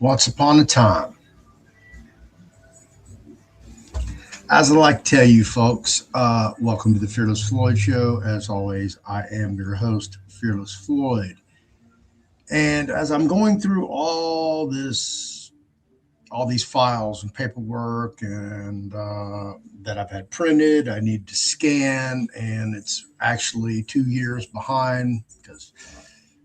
Once upon a time, as I like to tell you folks, welcome to the Fearless Floyd Show. As always, I am your host, Fearless Floyd. And as I'm going through all these files and paperwork and that I've had printed, I need to scan, and it's actually 2 years behind because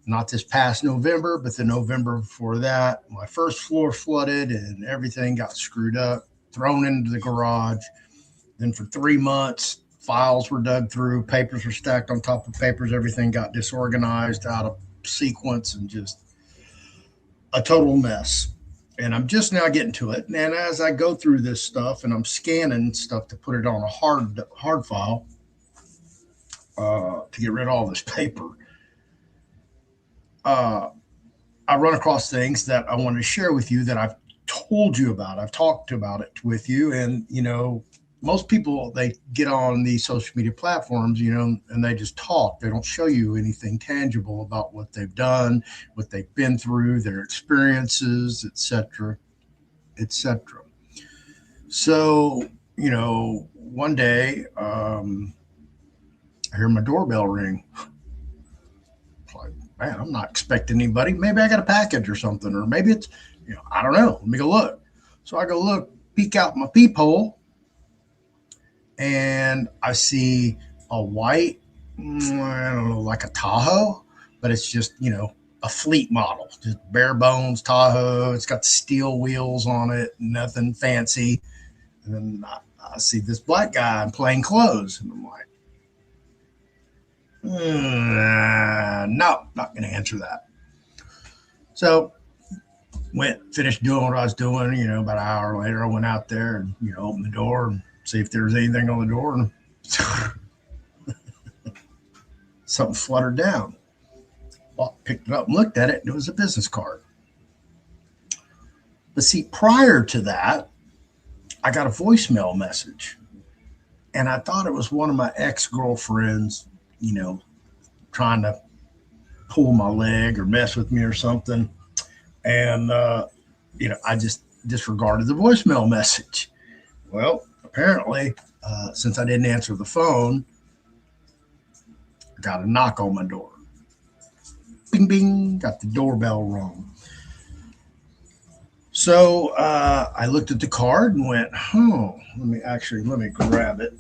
not this past November, but the November before that, my first floor flooded and everything got screwed up, thrown into the garage. Then for 3 months, files were dug through, papers were stacked on top of papers, everything got disorganized, out of sequence, and just a total mess. And I'm just now getting to it. And as I go through this stuff and I'm scanning stuff to put it on a hard file to get rid of all this paper, uh, I run across things that I want to share with you that I've told you about. I've talked about it with you. And, most people, they get on these social media platforms, and they just talk. They don't show you anything tangible about what they've done, what they've been through, their experiences, etc., etc. So, one day, I hear my doorbell ring. It's like, man, I'm not expecting anybody. Maybe I got a package or something, or maybe it's, I don't know. Let me go look. So I go look, peek out my peephole, and I see a white, I don't know, like a Tahoe, but it's just, a fleet model, just bare bones Tahoe. It's got the steel wheels on it, nothing fancy. And then I see this black guy in plain clothes, and I'm like, no, not going to answer that. So finished doing what I was doing. About an hour later, I went out there and, opened the door and see if there was anything on the door. And something fluttered down. Well, I picked it up and looked at it, and it was a business card. But see, prior to that, I got a voicemail message. And I thought it was one of my ex-girlfriends, trying to pull my leg or mess with me or something. And, I just disregarded the voicemail message. Well, apparently, since I didn't answer the phone, I got a knock on my door. Bing, bing, got the doorbell rung. So I looked at the card and went, let me grab it.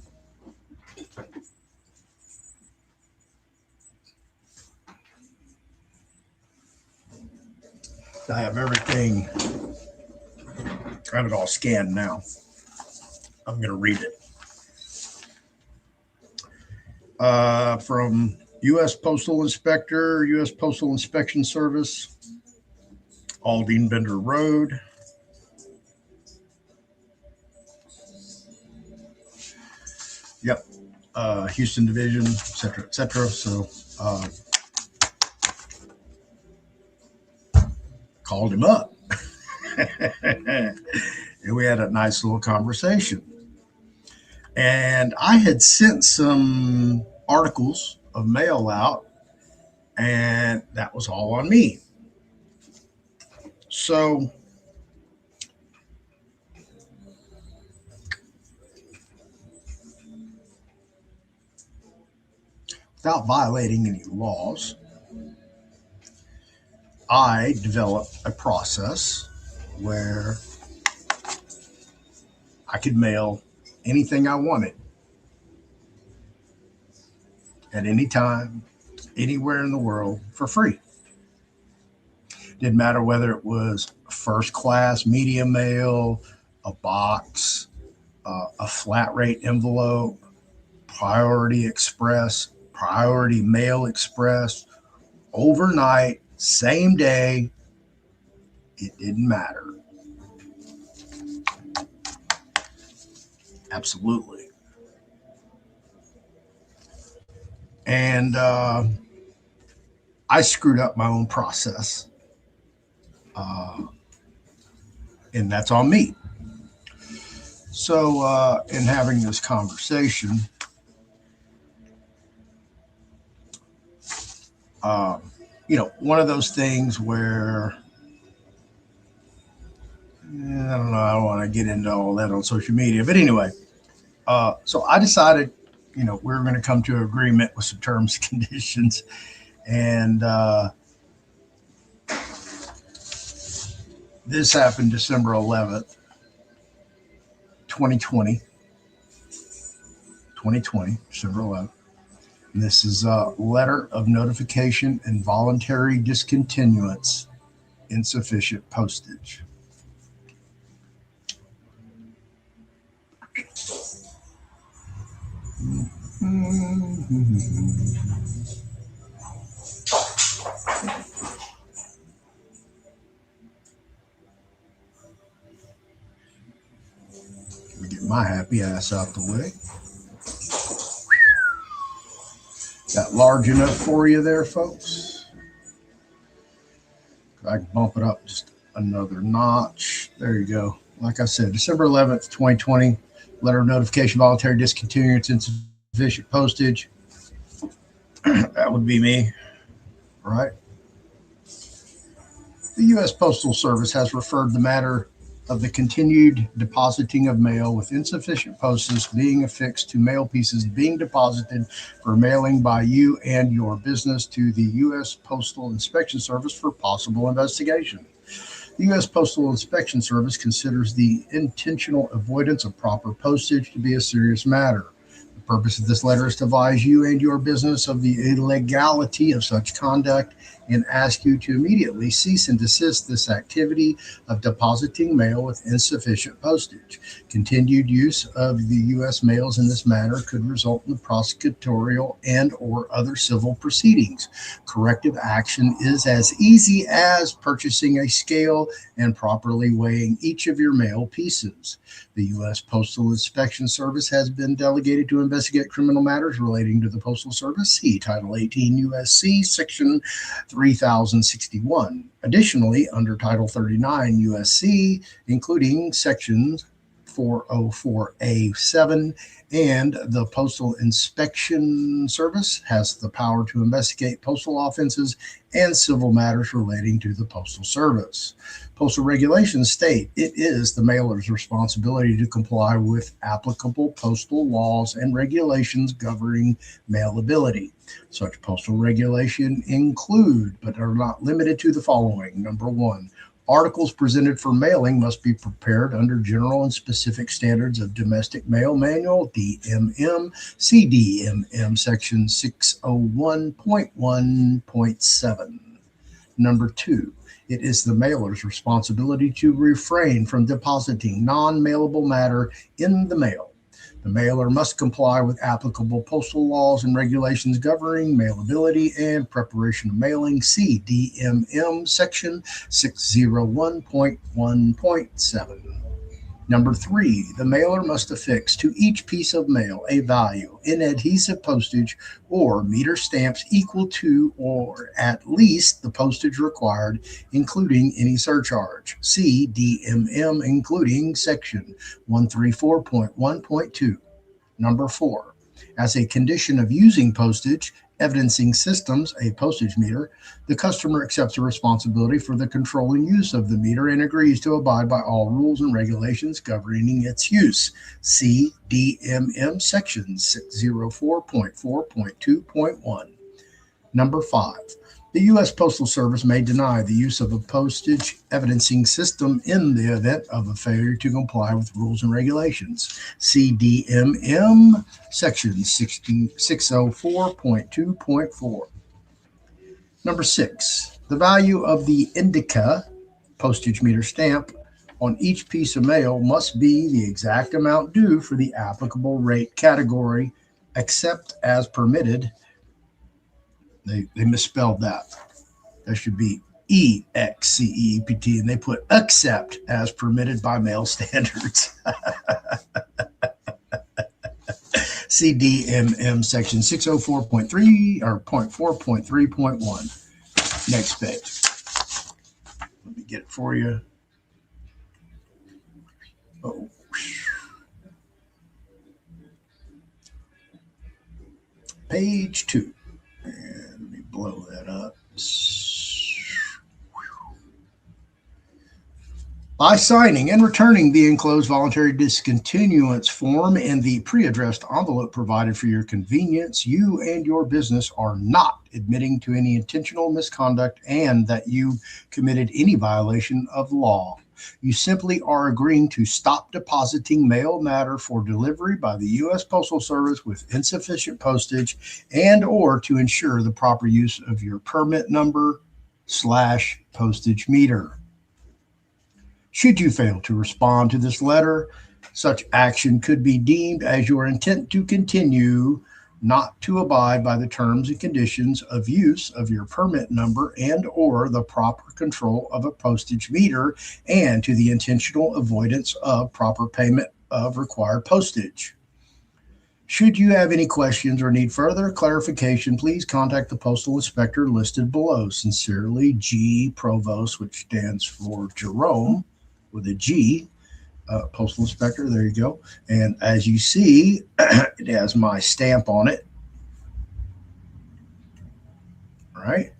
I have everything. I have it all scanned now. I'm going to read it. From U.S. Postal Inspector, U.S. Postal Inspection Service, Aldine Bender Road. Yep. Houston Division, et cetera, et cetera. So called him up. And we had a nice little conversation. And I had sent some articles of mail out, and that was all on me. So without violating any laws, I developed a process where I could mail anything I wanted at any time, anywhere in the world for free. Didn't matter whether it was first class media mail, a box, a flat rate envelope, priority express, priority mail express, overnight, same day. It didn't matter. Absolutely. And I screwed up my own process. And that's on me. So, in having this conversation, one of those things where I don't know. I don't want to get into all that on social media, but anyway, so I decided, we were going to come to an agreement with some terms and conditions, and this happened December 11th, 2020. 2020, December 11th. And this is a letter of notification and voluntary discontinuance, insufficient postage. Let me get my happy ass out the way. That large enough for you there, folks? I can bump it up just another notch. There you go. Like I said, December 11th, 2020, letter of notification, voluntary discontinuance, insufficient postage. That would be me, right? The U.S. Postal Service has referred the matter of the continued depositing of mail with insufficient postage being affixed to mail pieces being deposited for mailing by you and your business to the U.S. Postal Inspection Service for possible investigation. The U.S. Postal Inspection Service considers the intentional avoidance of proper postage to be a serious matter. The purpose of this letter is to advise you and your business of the illegality of such conduct and ask you to immediately cease and desist this activity of depositing mail with insufficient postage. Continued use of the U.S. mails in this manner could result in prosecutorial and or other civil proceedings. Corrective action is as easy as purchasing a scale and properly weighing each of your mail pieces. The U.S. Postal Inspection Service has been delegated to investigate criminal matters relating to the Postal Service. See Title 18 U.S.C. Section 3061. Additionally, under Title 39 U.S.C., including Sections 404A7, and the Postal Inspection Service has the power to investigate postal offenses and civil matters relating to the Postal Service. Postal regulations state it is the mailer's responsibility to comply with applicable postal laws and regulations governing mailability. Such postal regulations include, but are not limited to, the following. Number one, articles presented for mailing must be prepared under general and specific standards of Domestic Mail Manual, DMM, CDMM, Section 601.1.7. Number two, it is the mailer's responsibility to refrain from depositing non-mailable matter in the mail. The mailer must comply with applicable postal laws and regulations governing mailability and preparation of mailing, CDMM, Section 601.1.7. Number three, the mailer must affix to each piece of mail a value in adhesive postage or meter stamps equal to or at least the postage required, including any surcharge. See DMM, including Section 134.1.2. Number four, as a condition of using postage evidencing systems, a postage meter, the customer accepts the responsibility for the control and use of the meter and agrees to abide by all rules and regulations governing its use. See DMM Section 604.4.2.1. Number five, the U.S. Postal Service may deny the use of a postage evidencing system in the event of a failure to comply with rules and regulations. See DMM Section 604.2.4. Number six, the value of the indica postage meter stamp on each piece of mail must be the exact amount due for the applicable rate category, except as permitted. They misspelled that. That should be EXCEPT, and they put accept as permitted by mail standards. CDMM Section 604.3 or 0.4.3.1. Next page. Let me get it for you. Oh. Page 2. And let me blow that up. By signing and returning the enclosed voluntary discontinuance form in the pre-addressed envelope provided for your convenience, you and your business are not admitting to any intentional misconduct and that you committed any violation of law. You simply are agreeing to stop depositing mail matter for delivery by the U.S. Postal Service with insufficient postage and or to ensure the proper use of your permit number slash postage meter. Should you fail to respond to this letter, such action could be deemed as your intent to continue not to abide by the terms and conditions of use of your permit number and or the proper control of a postage meter and to the intentional avoidance of proper payment of required postage. Should you have any questions or need further clarification, please contact the postal inspector listed below. Sincerely, G. Provost, which stands for Jerome with a G, postal inspector. There you go. And as you see, it has my stamp on it. All right.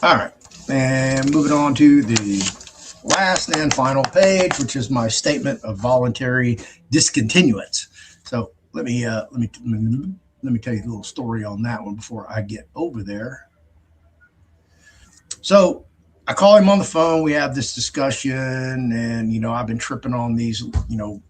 All right. And moving on to the last and final page, which is my statement of voluntary discontinuance. So let me tell you a little story on that one before I get over there. So I call him on the phone. We have this discussion, and I've been tripping on these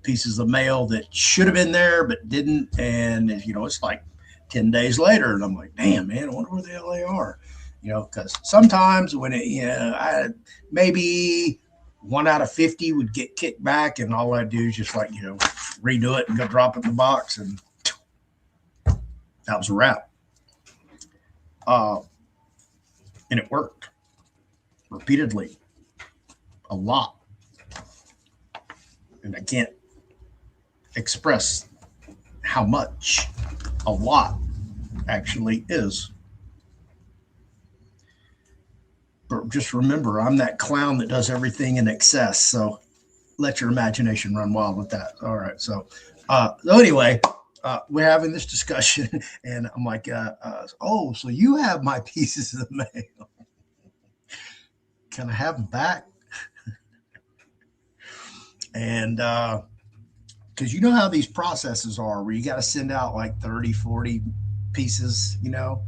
pieces of mail that should have been there but didn't, and it's like 10 days later, and I'm like, damn, man, I wonder where the hell they are. Because sometimes when I maybe 1 out of 50 would get kicked back, and all I do is just redo it and go drop it in the box, and that was a wrap. And it worked repeatedly, a lot, and I can't express how much a lot actually is. But just remember, I'm that clown that does everything in excess. So let your imagination run wild with that. All right. So anyway, we're having this discussion, and I'm like, oh, so you have my pieces of mail. Can I have them back? And because you know how these processes are, where you got to send out like 30, 40 pieces, you know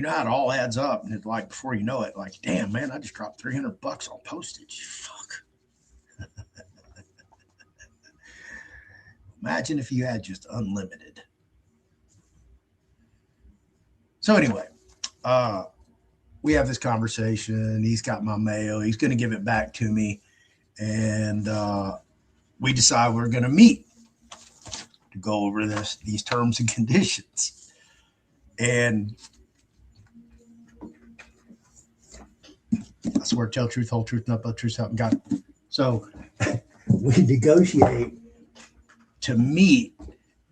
how it all adds up. And it's like, before you know it, like, damn, man, I just dropped $300 on postage. Fuck. Imagine if you had just unlimited. So anyway, we have this conversation. He's got my mail. He's going to give it back to me. And we decide we're going to meet to go over these terms and conditions. And I swear, tell truth, whole truth, nothing but truth, help God. So we negotiate to meet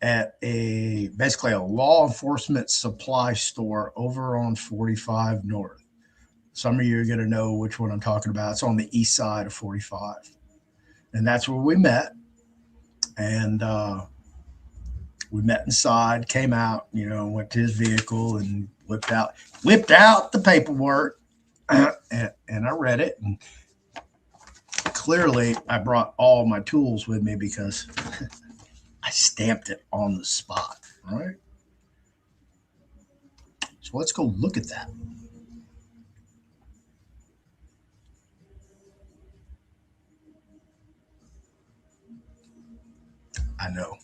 at basically a law enforcement supply store over on 45 North. Some of you are going to know which one I'm talking about. It's on the east side of 45. And that's where we met. And we met inside, came out, went to his vehicle and whipped out the paperwork. And I read it. And clearly, I brought all my tools with me because I stamped it on the spot. All right. So let's go look at that. I know.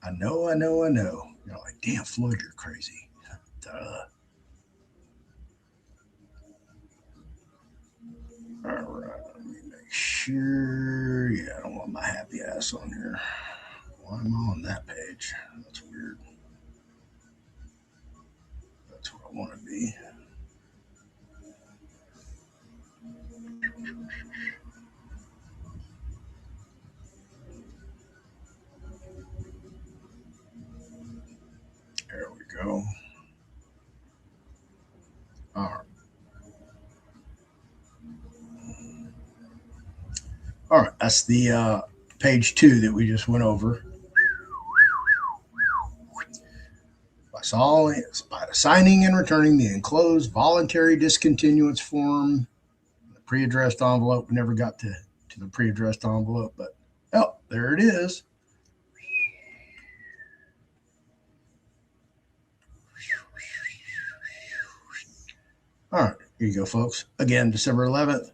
I know. You're like, damn, Floyd, you're crazy. Duh. All right, let me make sure. Yeah, I don't want my happy ass on here. Why am I on that page? That's weird. That's where I want to be. There we go. All right. All right. That's the page 2 that we just went over. by signing and returning the enclosed voluntary discontinuance form. The pre-addressed envelope. We never got to the pre-addressed envelope, but oh, there it is. All right, here you go, folks. Again, December 11th.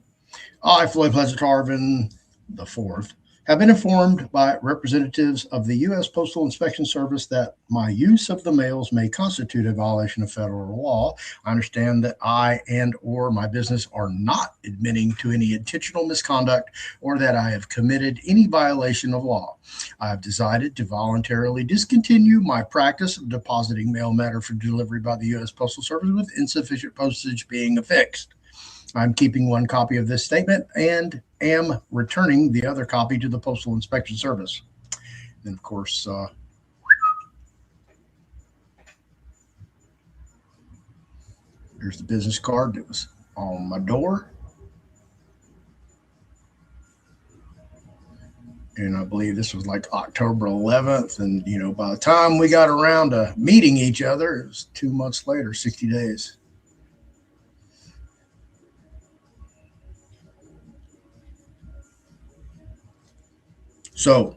I, Floyd Pleasant Harvin, the fourth, have been informed by representatives of the U.S. Postal Inspection Service that my use of the mails may constitute a violation of federal law. I understand that I and or my business are not admitting to any intentional misconduct or that I have committed any violation of law. I have decided to voluntarily discontinue my practice of depositing mail matter for delivery by the U.S. Postal Service with insufficient postage being affixed. I'm keeping one copy of this statement and am returning the other copy to the Postal Inspection Service. And of course, here's the business card that was on my door. And I believe this was like October 11th. And, you know, by the time we got around to meeting each other, it was 2 months later, 60 days. So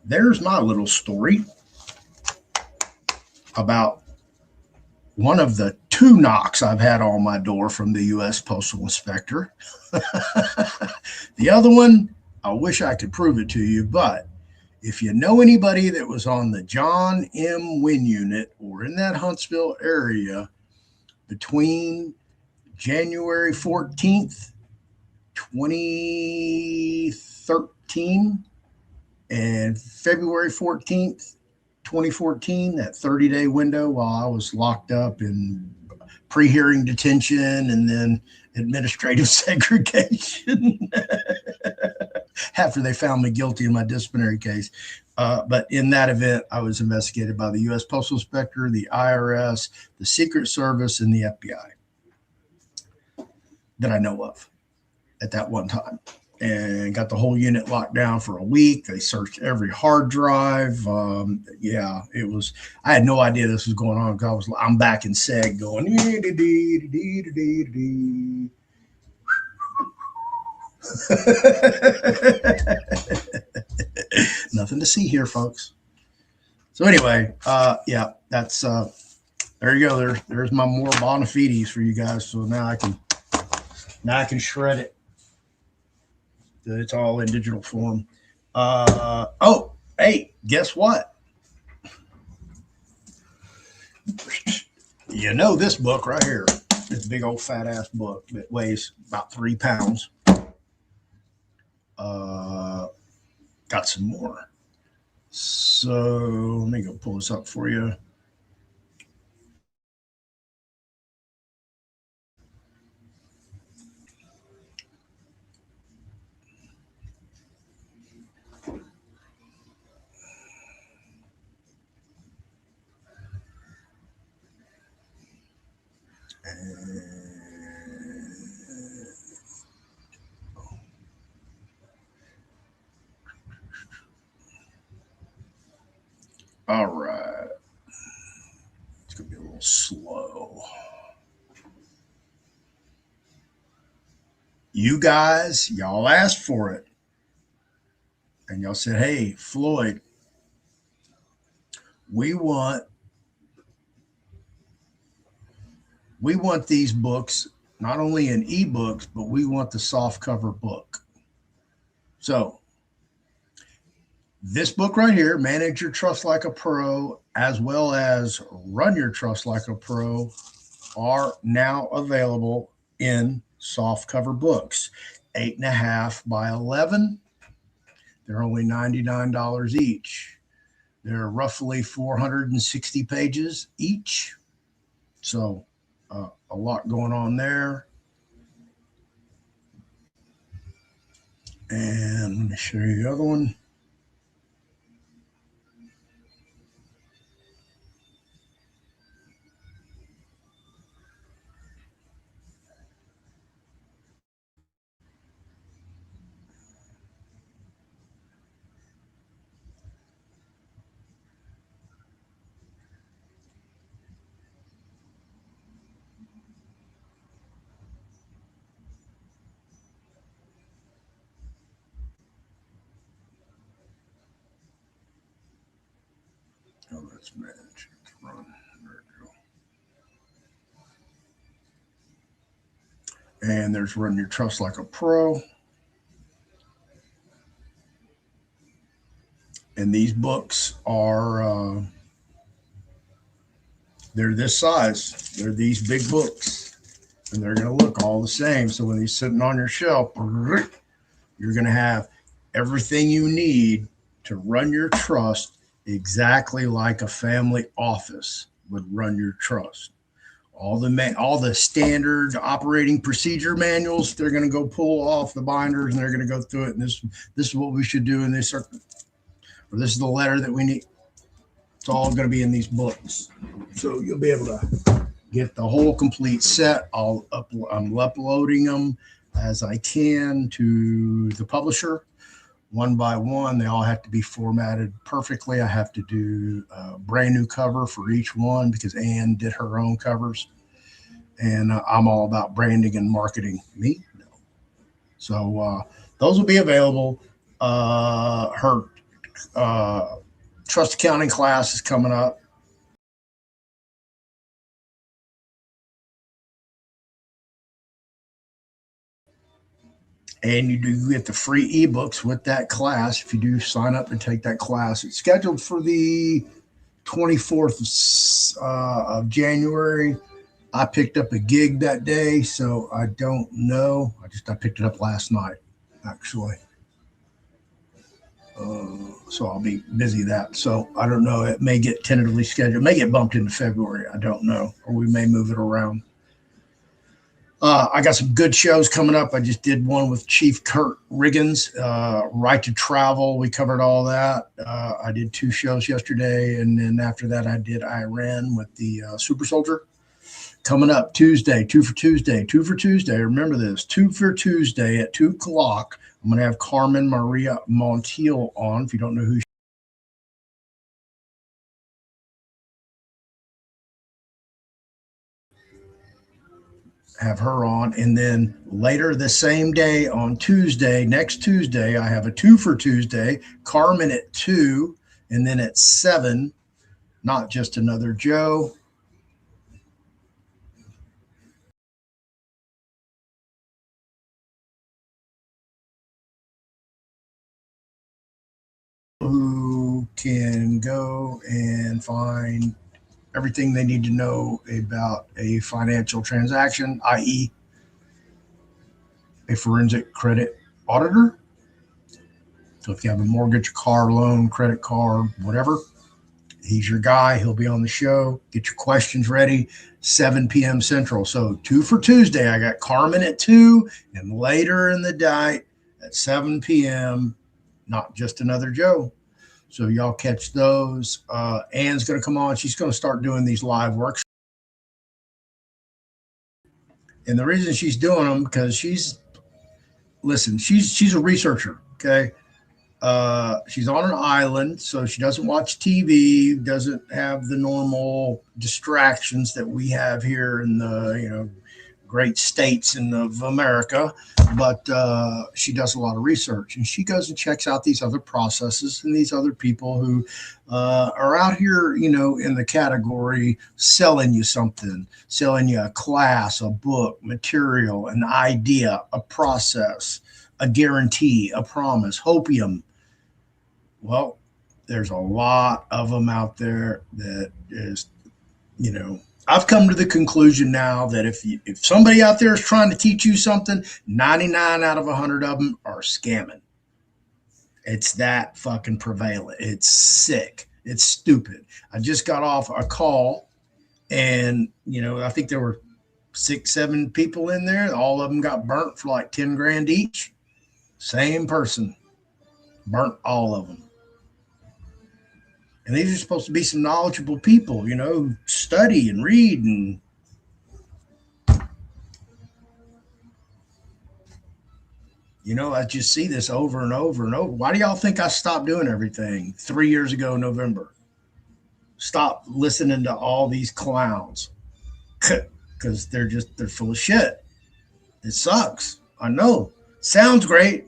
there's my little story about one of the 2 knocks I've had on my door from the U.S. Postal Inspector. The other one, I wish I could prove it to you, but if you know anybody that was on the John M. Wynn unit or in that Huntsville area between January 14th, 2013 and February 14th, 2014, that 30-day window while I was locked up in pre-hearing detention and then administrative segregation after they found me guilty in my disciplinary case. But in that event, I was investigated by the U.S. Postal Inspector, the IRS, the Secret Service, and the FBI that I know of at that one time. And got the whole unit locked down for a week. They searched every hard drive. Yeah, it was. I had no idea this was going on because I'm back in seg going. Nothing to see here, folks. So anyway, yeah, that's there you go. There's my more bona fides for you guys. So now I can shred it. It's all in digital form. Oh, hey, guess what? You know this book right here, this big old fat ass book that weighs about 3 pounds. Got some more. So let me go pull this up for you. All right. It's going to be a little slow. You guys, y'all asked for it. And y'all said, hey, Floyd, we want these books not only in ebooks, but we want the soft cover book. So this book right here, Manage Your Trust Like a Pro, as well as Run Your Trust Like a Pro, are now available in soft cover books, 8.5 by 11. They're only $99 each. They're roughly 460 pages each. So a lot going on there. And let me show you the other one. Let's manage. Run. There we go. And there's Run Your Trust Like a Pro. And these books are, they're this size. They're these big books. And they're going to look all the same. So when they're sitting on your shelf, you're going to have everything you need to run your trust exactly like a family office would run your trust. All the standard operating procedure manuals, they're going to go pull off the binders and they're going to go through it. And this is what we should do in this circle. Or this is the letter that we need. It's all going to be in these books. So you'll be able to get the whole complete set. I'm uploading them as I can to the publisher one by one. They all have to be formatted perfectly. I have to do a brand new cover for each one because Ann did her own covers. And I'm all about branding and marketing. Me? No. So those will be available. Her trust accounting class is coming up. And you do get the free ebooks with that class if you do sign up and take that class. It's scheduled for the 24th of January. I picked up a gig that day, so I don't know. I picked it up last night, actually. So I'll be busy that. So I don't know. It may get tentatively scheduled. It may get bumped into February. I don't know. Or we may move it around. I got some good shows coming up. I just did one with Chief Kurt Riggins, Right to Travel. We covered all that. I did 2 shows yesterday, and then after that, I did Iran with the Super Soldier. Coming up Tuesday, 2 for Tuesday, 2 for Tuesday. Remember this, 2 for Tuesday at 2 o'clock. I'm going to have Carmen Maria Montiel on. If you don't know who have her on. And then later the same day on Tuesday, next Tuesday, I have a 2 for Tuesday, Carmen at 2, and then at 7, Not Just Another Joe. Who can go and find everything they need to know about a financial transaction, i.e., a forensic credit auditor. So if you have a mortgage, car loan, credit card, whatever, he's your guy. He'll be on the show. Get your questions ready, 7 p.m. Central. So 2 for Tuesday, I got Carmen at 2, and later in the night at 7 p.m., Not Just Another Joe. So y'all catch those. Ann's going to come on. She's going to start doing these live workshops. And the reason she's doing them because she's a researcher. Okay. She's on an island, so she doesn't watch TV, doesn't have the normal distractions that we have here in the great states of America. But she does a lot of research, and she goes and checks out these other processes and these other people who are out here, in the category selling you something, selling you a class, a book, material, an idea, a process, a guarantee, a promise, hopium. Well, there's a lot of them out there that is, I've come to the conclusion now that if somebody out there is trying to teach you something, 99 out of 100 of them are scamming. It's that fucking prevalent. It's sick. It's stupid. I just got off a call, and I think there were 6, 7 people in there. All of them got burnt for like 10 grand each. Same person burnt all of them. And these are supposed to be some knowledgeable people, who study and read. And I just see this over and over and over. Why do y'all think I stopped doing everything 3 years ago, November? Stop listening to all these clowns because they're full of shit. It sucks. I know. Sounds great.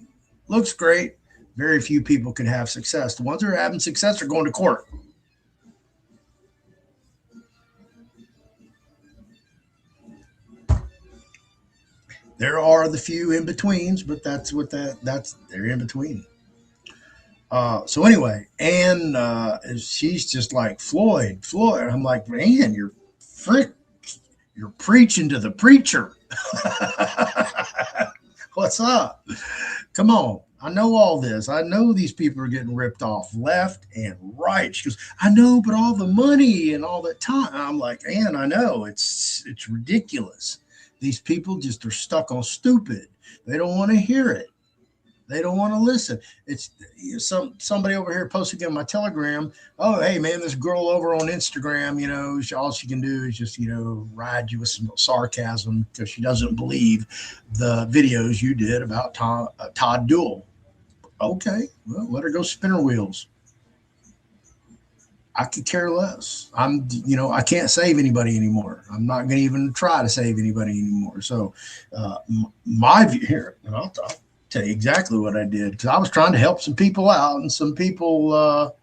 Looks great. Very few people can have success. The ones that are having success are going to court. There are the few in betweens, but that's they're in between. So anyway, Ann, she's just like Floyd. I'm like, Ann, you're preaching to the preacher. What's up? Come on. I know all this. I know these people are getting ripped off left and right. She goes, I know, but all the money and all that time. I'm like, Ann, I know. It's ridiculous. These people just are stuck on stupid. They don't want to hear it. They don't want to listen. It's somebody over here posting on my Telegram. Oh, hey man, this girl over on Instagram, all she can do is just ride you with some sarcasm because she doesn't believe the videos you did about Todd Duell. Okay, well, let her go spin her wheels. I could care less. I can't save anybody anymore. I'm not going to even try to save anybody anymore. So, my view here, and I'll tell you exactly what I did because I was trying to help some people out, and some people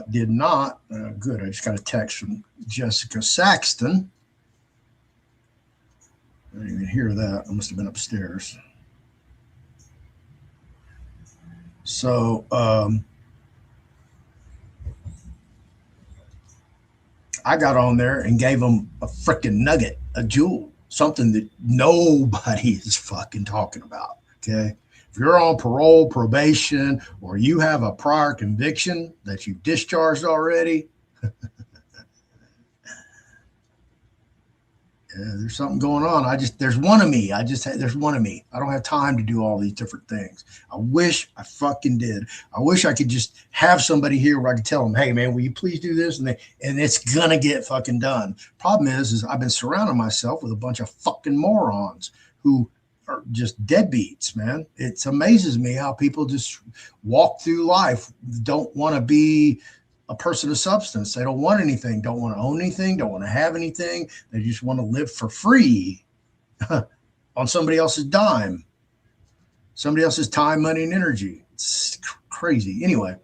did not. Good. I just got a text from Jessica Saxton. I didn't even hear that. I must have been upstairs. So, I got on there and gave them a freaking nugget, a jewel, something that nobody is fucking talking about. Okay. If you're on parole, probation, or you have a prior conviction that you've discharged already, there's something going on. There's one of me. There's one of me. I don't have time to do all these different things. I wish I fucking did. I wish I could just have somebody here where I could tell them, hey man, will you please do this? And it's going to get fucking done. Problem is I've been surrounding myself with a bunch of fucking morons who are just deadbeats, man. It amazes me how people just walk through life, don't want to be a person of substance. They don't want anything, don't want to own anything, don't want to have anything. They just want to live for free on somebody else's dime, somebody else's time, money, and energy. It's crazy. Anyway,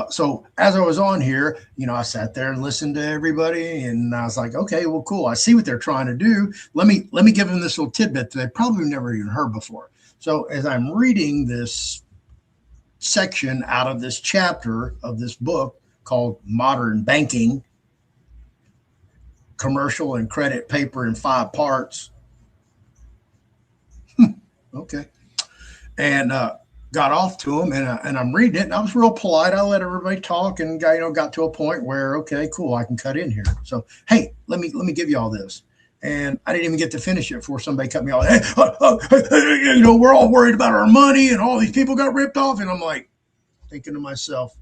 so as I was on here, I sat there and listened to everybody, and I was like, okay, well, cool. I see what they're trying to do. Let me give them this little tidbit that they probably never even heard before. So as I'm reading this section out of this chapter of this book, called Modern Banking, Commercial and Credit Paper in 5 parts. Okay. And got off to him, and I'm reading it, and I was real polite. I let everybody talk, and got to a point where, okay, cool, I can cut in here. So, hey, let me give you all this. And I didn't even get to finish it before somebody cut me off. Hey, we're all worried about our money, and all these people got ripped off. And I'm like, thinking to myself,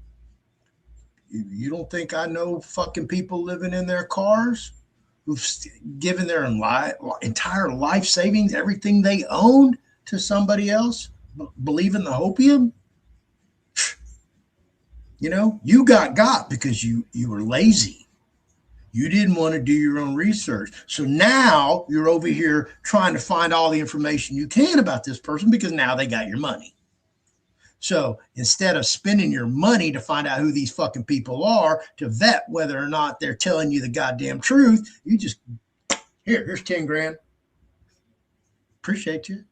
you don't think I know fucking people living in their cars who've given their entire life savings, everything they owned, to somebody else, believe in the hopium? You got because you were lazy. You didn't want to do your own research. So now you're over here trying to find all the information you can about this person because now they got your money. So instead of spending your money to find out who these fucking people are, to vet whether or not they're telling you the goddamn truth, you just, here's 10 grand. Appreciate you.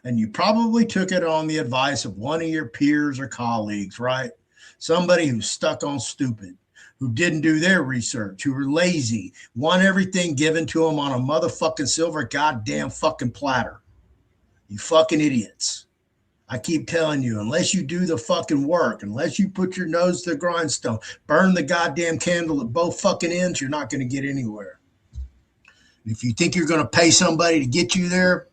And you probably took it on the advice of one of your peers or colleagues, right? Somebody who's stuck on stupid, who didn't do their research, who were lazy, want everything given to them on a motherfucking silver goddamn fucking platter. You fucking idiots. I keep telling you, unless you do the fucking work, unless you put your nose to the grindstone, burn the goddamn candle at both fucking ends, you're not going to get anywhere. And if you think you're going to pay somebody to get you there,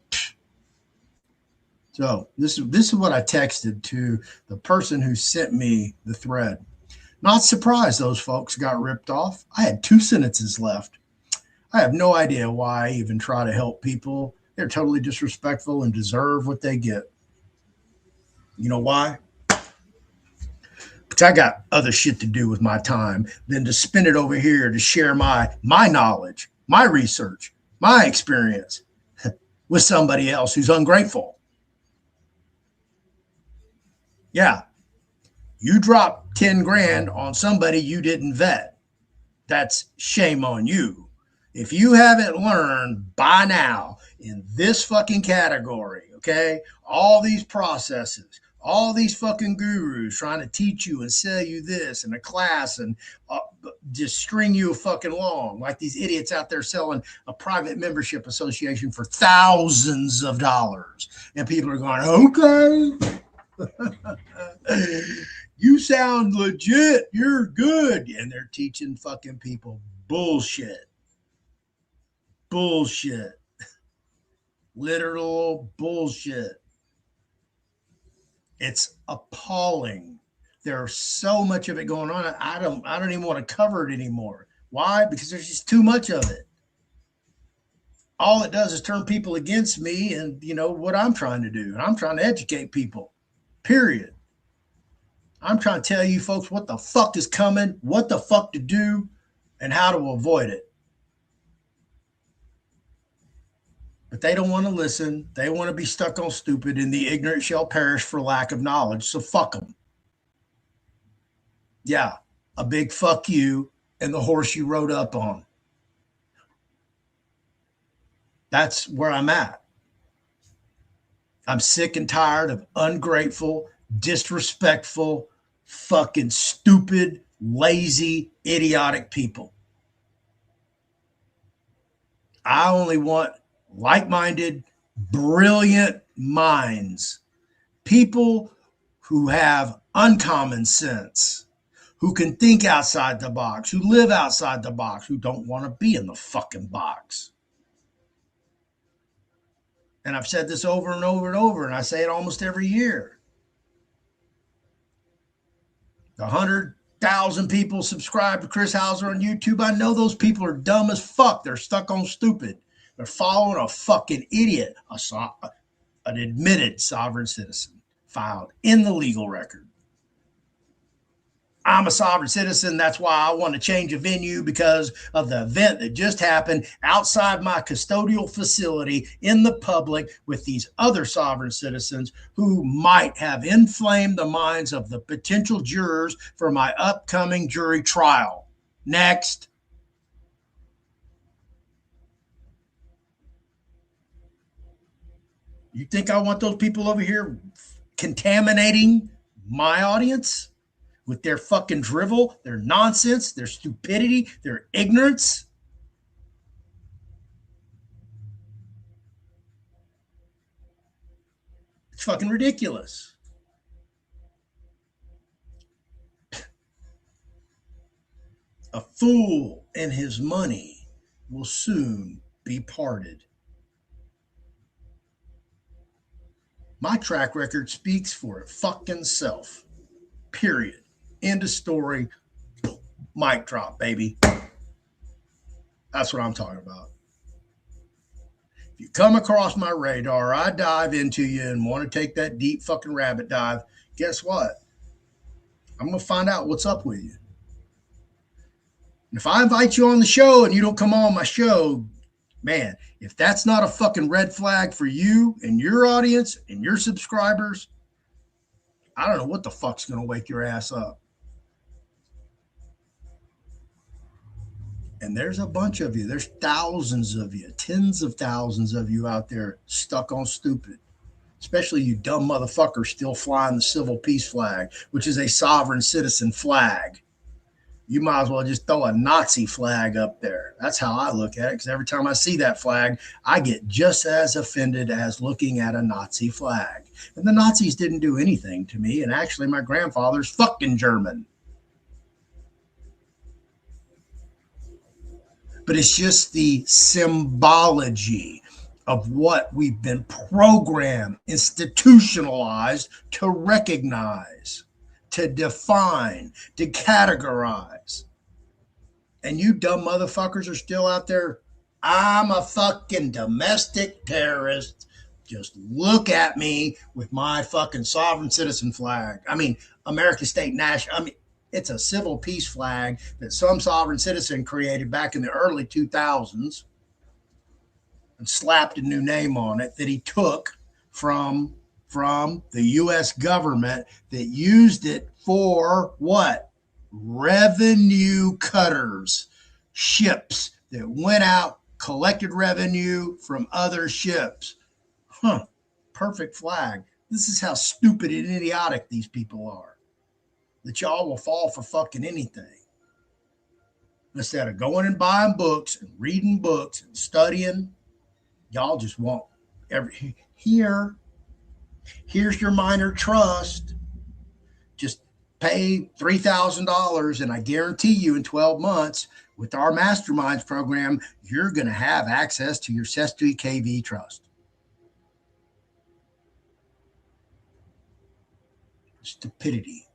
so this is what I texted to the person who sent me the thread. Not surprised those folks got ripped off. I had 2 sentences left. I have no idea why I even try to help people. They're totally disrespectful and deserve what they get. You know why? Because I got other shit to do with my time than to spend it over here to share my knowledge, my research, my experience with somebody else who's ungrateful. Yeah. You dropped 10 grand on somebody you didn't vet. That's shame on you. If you haven't learned by now, in this fucking category, okay? All these processes, all these fucking gurus trying to teach you and sell you this in a class and just string you fucking along, like these idiots out there selling a private membership association for thousands of dollars. And people are going, okay, you sound legit, you're good. And they're teaching fucking people bullshit. Bullshit. Literal bullshit. It's appalling. There's so much of it going on. I don't even want to cover it anymore. Why? Because there's just too much of it. All it does is turn people against me and, you know, what I'm trying to do. And I'm trying to educate people, period. I'm trying to tell you folks what the fuck is coming, what the fuck to do, and how to avoid it. But they don't want to listen. They want to be stuck on stupid, and the ignorant shall perish for lack of knowledge. So fuck them. Yeah, a big fuck you and the horse you rode up on. That's where I'm at. I'm sick and tired of ungrateful, disrespectful, fucking stupid, lazy, idiotic people. I only want like-minded, brilliant minds, people who have uncommon sense, who can think outside the box, who live outside the box, who don't want to be in the fucking box. And I've said this over and over and over, and I say it almost every year. The 100,000 people subscribe to Chris Hauser on YouTube. I know those people are dumb as fuck. They're stuck on stupid. They're following a fucking idiot, an admitted sovereign citizen filed in the legal record. I'm a sovereign citizen. That's why I want to change a venue, because of the event that just happened outside my custodial facility in the public with these other sovereign citizens who might have inflamed the minds of the potential jurors for my upcoming jury trial. Next. You think I want those people over here contaminating my audience with their fucking drivel, their nonsense, their stupidity, their ignorance? It's fucking ridiculous. A fool and his money will soon be parted. My track record speaks for it fucking self. Period. End of story. Mic drop, baby. That's what I'm talking about. If you come across my radar, I dive into you and want to take that deep fucking rabbit dive, guess what? I'm going to find out what's up with you. And if I invite you on the show and you don't come on my show, man, if that's not a fucking red flag for you and your audience and your subscribers, I don't know what the fuck's going to wake your ass up. And there's a bunch of you. There's thousands of you, tens of thousands of you out there stuck on stupid, especially you dumb motherfuckers still flying the civil peace flag, which is a sovereign citizen flag. You might as well just throw a Nazi flag up there. That's how I look at it, because every time I see that flag, I get just as offended as looking at a Nazi flag. And the Nazis didn't do anything to me, and actually my grandfather's fucking German. But it's just the symbology of what we've been programmed, institutionalized to recognize, to define, to categorize. And you dumb motherfuckers are still out there. I'm a fucking domestic terrorist. Just look at me with my fucking sovereign citizen flag. I mean, American State National. I mean, it's a civil peace flag that some sovereign citizen created back in the early 2000s and slapped a new name on it that he took from the U.S. government that used it for what? Revenue cutters, ships that went out collected revenue from other ships. Huh. Perfect flag. This is how stupid and idiotic these people are. That y'all will fall for fucking anything. Instead of going and buying books and reading books and studying, y'all just want here's your minor trust. Just pay $3,000 and I guarantee you in 12 months with our masterminds program, you're going to have access to your Sestui KV trust. Stupidity.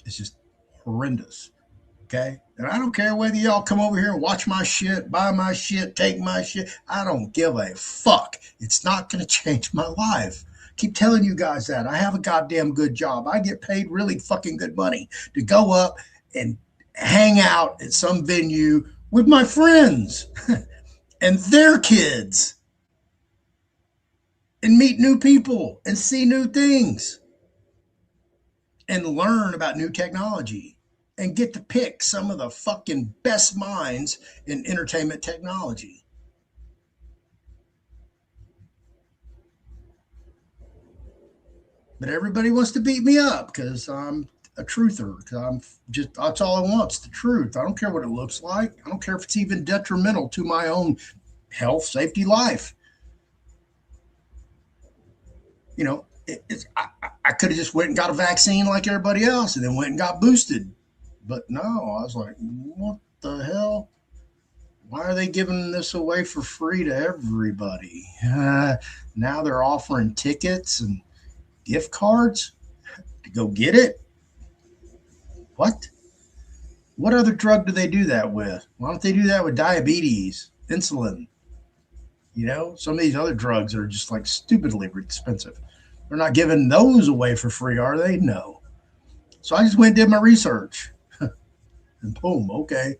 It's just horrendous. Okay. And I don't care whether y'all come over here and watch my shit, buy my shit, take my shit. I don't give a fuck. It's not going to change my life. Keep telling you guys that. I have a goddamn good job. I get paid really fucking good money to go up and hang out at some venue with my friends and their kids and meet new people and see new things and learn about new technology and get to pick some of the fucking best minds in entertainment technology. But everybody wants to beat me up because I'm a truther. Because I'm just, that's all I want. It's the truth. I don't care what it looks like. I don't care if it's even detrimental to my own health, safety, life. You know, I could have just went and got a vaccine like everybody else and then went and got boosted. But no, I was like, what the hell? Why are they giving this away for free to everybody? Now they're offering tickets and gift cards to go get it. What? What other drug do they do that with? Why don't they do that with diabetes, insulin? You know, some of these other drugs are just like stupidly expensive. They're not giving those away for free, are they? No. So I just went and did my research. And boom, okay.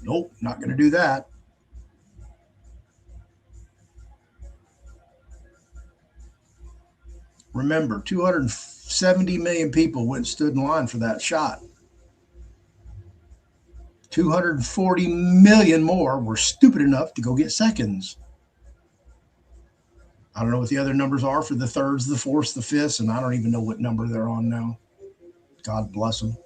Nope, not going to do that. Remember, 270 million people went and stood in line for that shot. 240 million more were stupid enough to go get seconds. I don't know what the other numbers are for the thirds, the fourths, the fifths, and I don't even know what number they're on now. God bless them.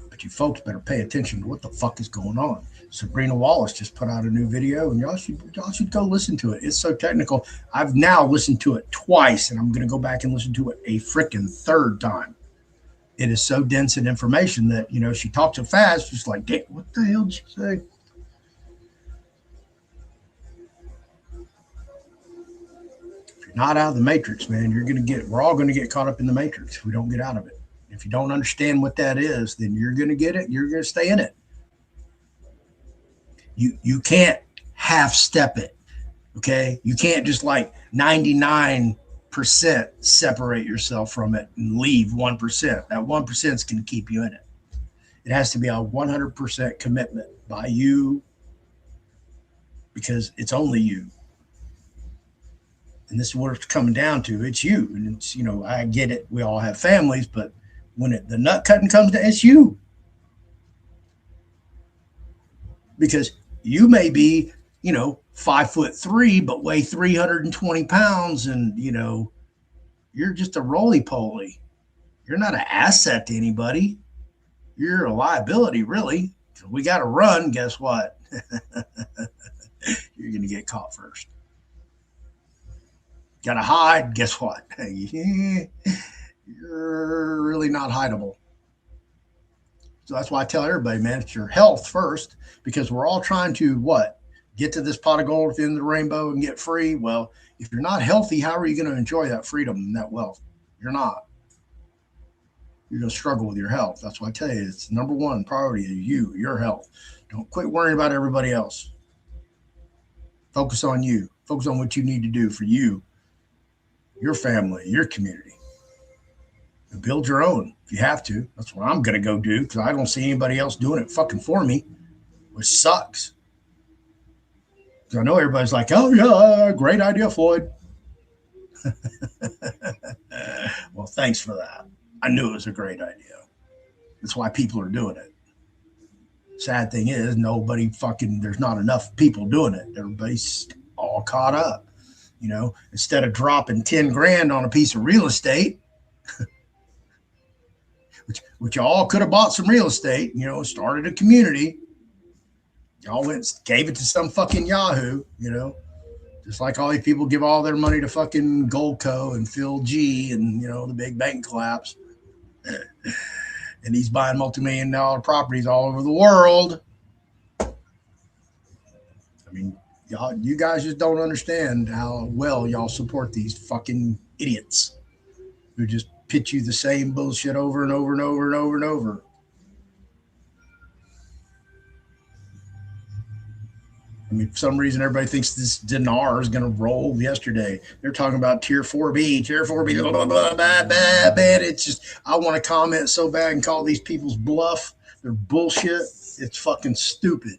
But you folks better pay attention to what the fuck is going on. Sabrina Wallace just put out a new video, and y'all should go listen to it. It's so technical. I've now listened to it twice, and I'm going to go back and listen to it a freaking third time. It is so dense in information that, you know, she talks so fast, just like, what the hell did she say? If you're not out of the matrix, man, we're all going to get caught up in the matrix if we don't get out of it. If you don't understand what that is, then you're going to get it. You're going to stay in it. You can't half step it. Okay. You can't just like 99% separate yourself from it and leave 1%. That 1% is going to keep you in it. It has to be a 100% commitment by you because it's only you. And this is what it's coming down to. It's you. And it's, you know, I get it. We all have families, but when the nut cutting comes to, it's you. Because you may be, you know, 5'3", but weigh 320 pounds. And, you know, you're just a roly-poly. You're not an asset to anybody. You're a liability, really. So we got to run. Guess what? You're going to get caught first. Got to hide. Guess what? You're really not hideable. So that's why I tell everybody, man, it's your health first, because we're all trying to what? Get to this pot of gold at the end of the rainbow and get free. Well, if you're not healthy, how are you going to enjoy that freedom and that wealth? You're not. You're going to struggle with your health. That's why I tell you, it's number one priority is you, your health. Don't quit worrying about everybody else. Focus on you. Focus on what you need to do for you, your family, your community. And build your own if you have to. That's what I'm going to go do because I don't see anybody else doing it fucking for me, which sucks. I know everybody's like, oh, yeah, great idea, Floyd. Well, thanks for that. I knew it was a great idea. That's why people are doing it. Sad thing is, there's not enough people doing it. Everybody's all caught up. Instead of dropping 10 grand on a piece of real estate, which y'all could have bought some real estate, started a community. Y'all gave it to some fucking Yahoo, just like all these people give all their money to fucking Goldco and Phil G and, the big bank collapse. And he's buying multi-million-dollar properties all over the world. I mean, you guys just don't understand how well y'all support these fucking idiots who just pitch you the same bullshit over and over and over and over and over. I mean, for some reason, everybody thinks this dinar is going to roll yesterday. They're talking about tier 4B, blah, blah, blah, blah, blah, blah. It's just, I want to comment so bad and call these people's bluff. They're bullshit. It's fucking stupid.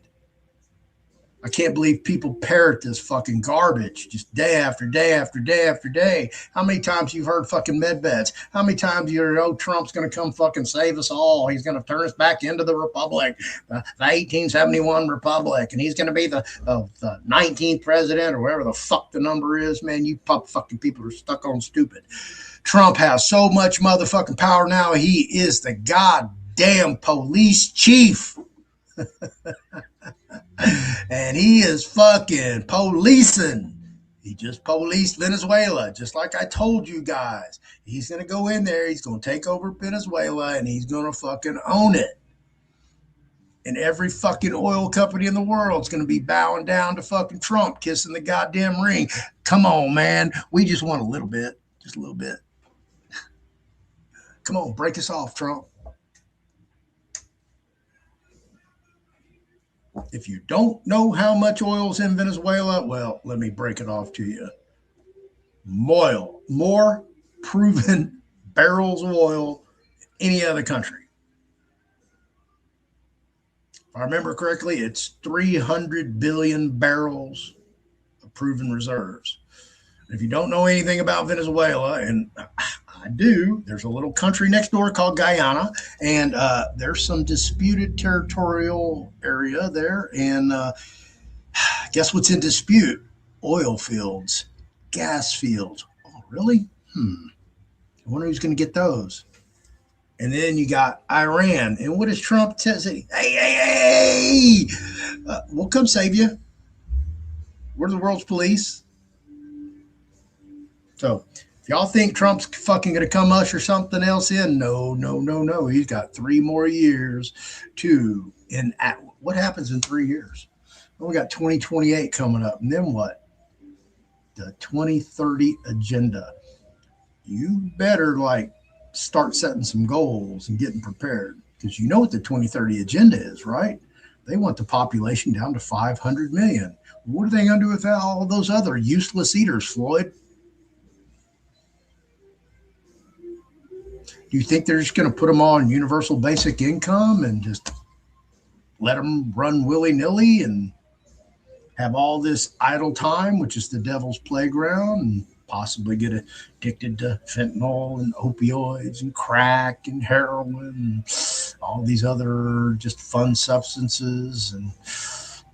I can't believe people parrot this fucking garbage just day after day after day after day. How many times you've heard fucking med beds? How many times you heard, Trump's going to come fucking save us all. He's going to turn us back into the republic, the 1871 republic, and he's going to be the 19th president or whatever the fuck the number is. Man, you fucking people are stuck on stupid. Trump has so much motherfucking power now. He is the goddamn police chief. And he is fucking policing. He just policed Venezuela, just like I told you guys. He's going to go in there, he's going to take over Venezuela, and he's going to fucking own it. And every fucking oil company in the world is going to be bowing down to fucking Trump, kissing the goddamn ring. Come on, man. We just want a little bit. Just a little bit. Come on, break us off, Trump. If you don't know how much oil is in Venezuela, well, let me break it off to you. More proven barrels of oil than any other country. If I remember correctly, it's 300 billion barrels of proven reserves. If you don't know anything about Venezuela, and I do, there's a little country next door called Guyana, and there's some disputed territorial area there. And guess what's in dispute? Oil fields, gas fields. Oh, really? I wonder who's going to get those. And then you got Iran. And what does Trump say? Hey, we'll come save you. We're the world's police. So if y'all think Trump's fucking going to come usher something else in, no. He's got 3 more years to. And what happens in 3 years? Well, we got 2028 coming up. And then what? The 2030 agenda. You better start setting some goals and getting prepared, because you know what the 2030 agenda is, right? They want the population down to 500 million. What are they going to do with all those other useless eaters, Floyd? Do you think they're just going to put them on universal basic income and just let them run willy-nilly and have all this idle time, which is the devil's playground, and possibly get addicted to fentanyl and opioids and crack and heroin and all these other just fun substances, and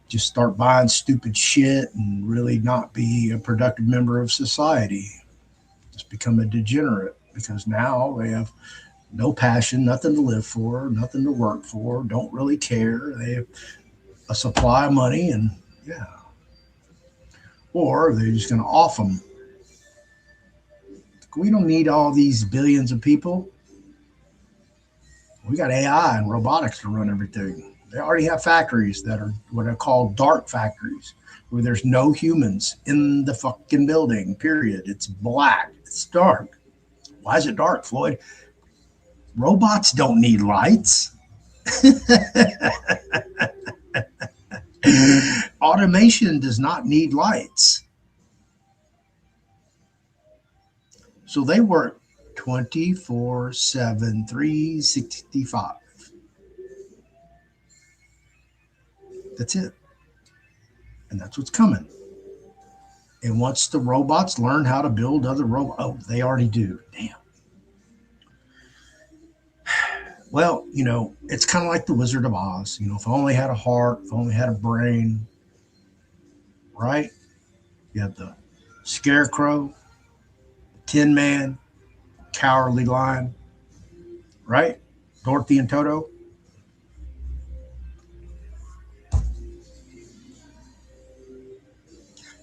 just start buying stupid shit and really not be a productive member of society? Just become a degenerate, because now they have no passion, nothing to live for, nothing to work for, don't really care. They have a supply of money, and or they're just going to off them. We don't need all these billions of people. We got AI and robotics to run everything. They already have factories that are what are called dark factories, where there's no humans in the fucking building, period. It's black. It's dark. Why is it dark, Floyd? Robots don't need lights. Automation does not need lights. So they work 24/7, 365. That's it. And that's what's coming. And once the robots learn how to build other robots, they already do. Damn. Well, it's kind of like the Wizard of Oz. If I only had a heart, if I only had a brain, right? You have the Scarecrow, Tin Man, Cowardly Lion, right? Dorothy and Toto.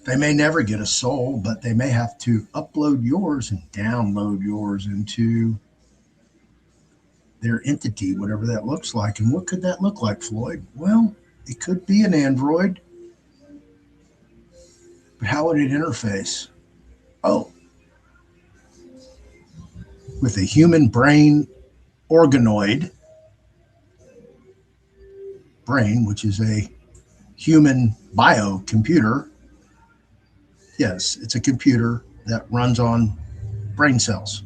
They may never get a soul, but they may have to upload yours and download yours into their entity, whatever that looks like. And what could that look like, Floyd? Well, it could be an android, but how would it interface? Oh, with a human brain organoid brain, which is a human biocomputer. Yes, it's a computer that runs on brain cells.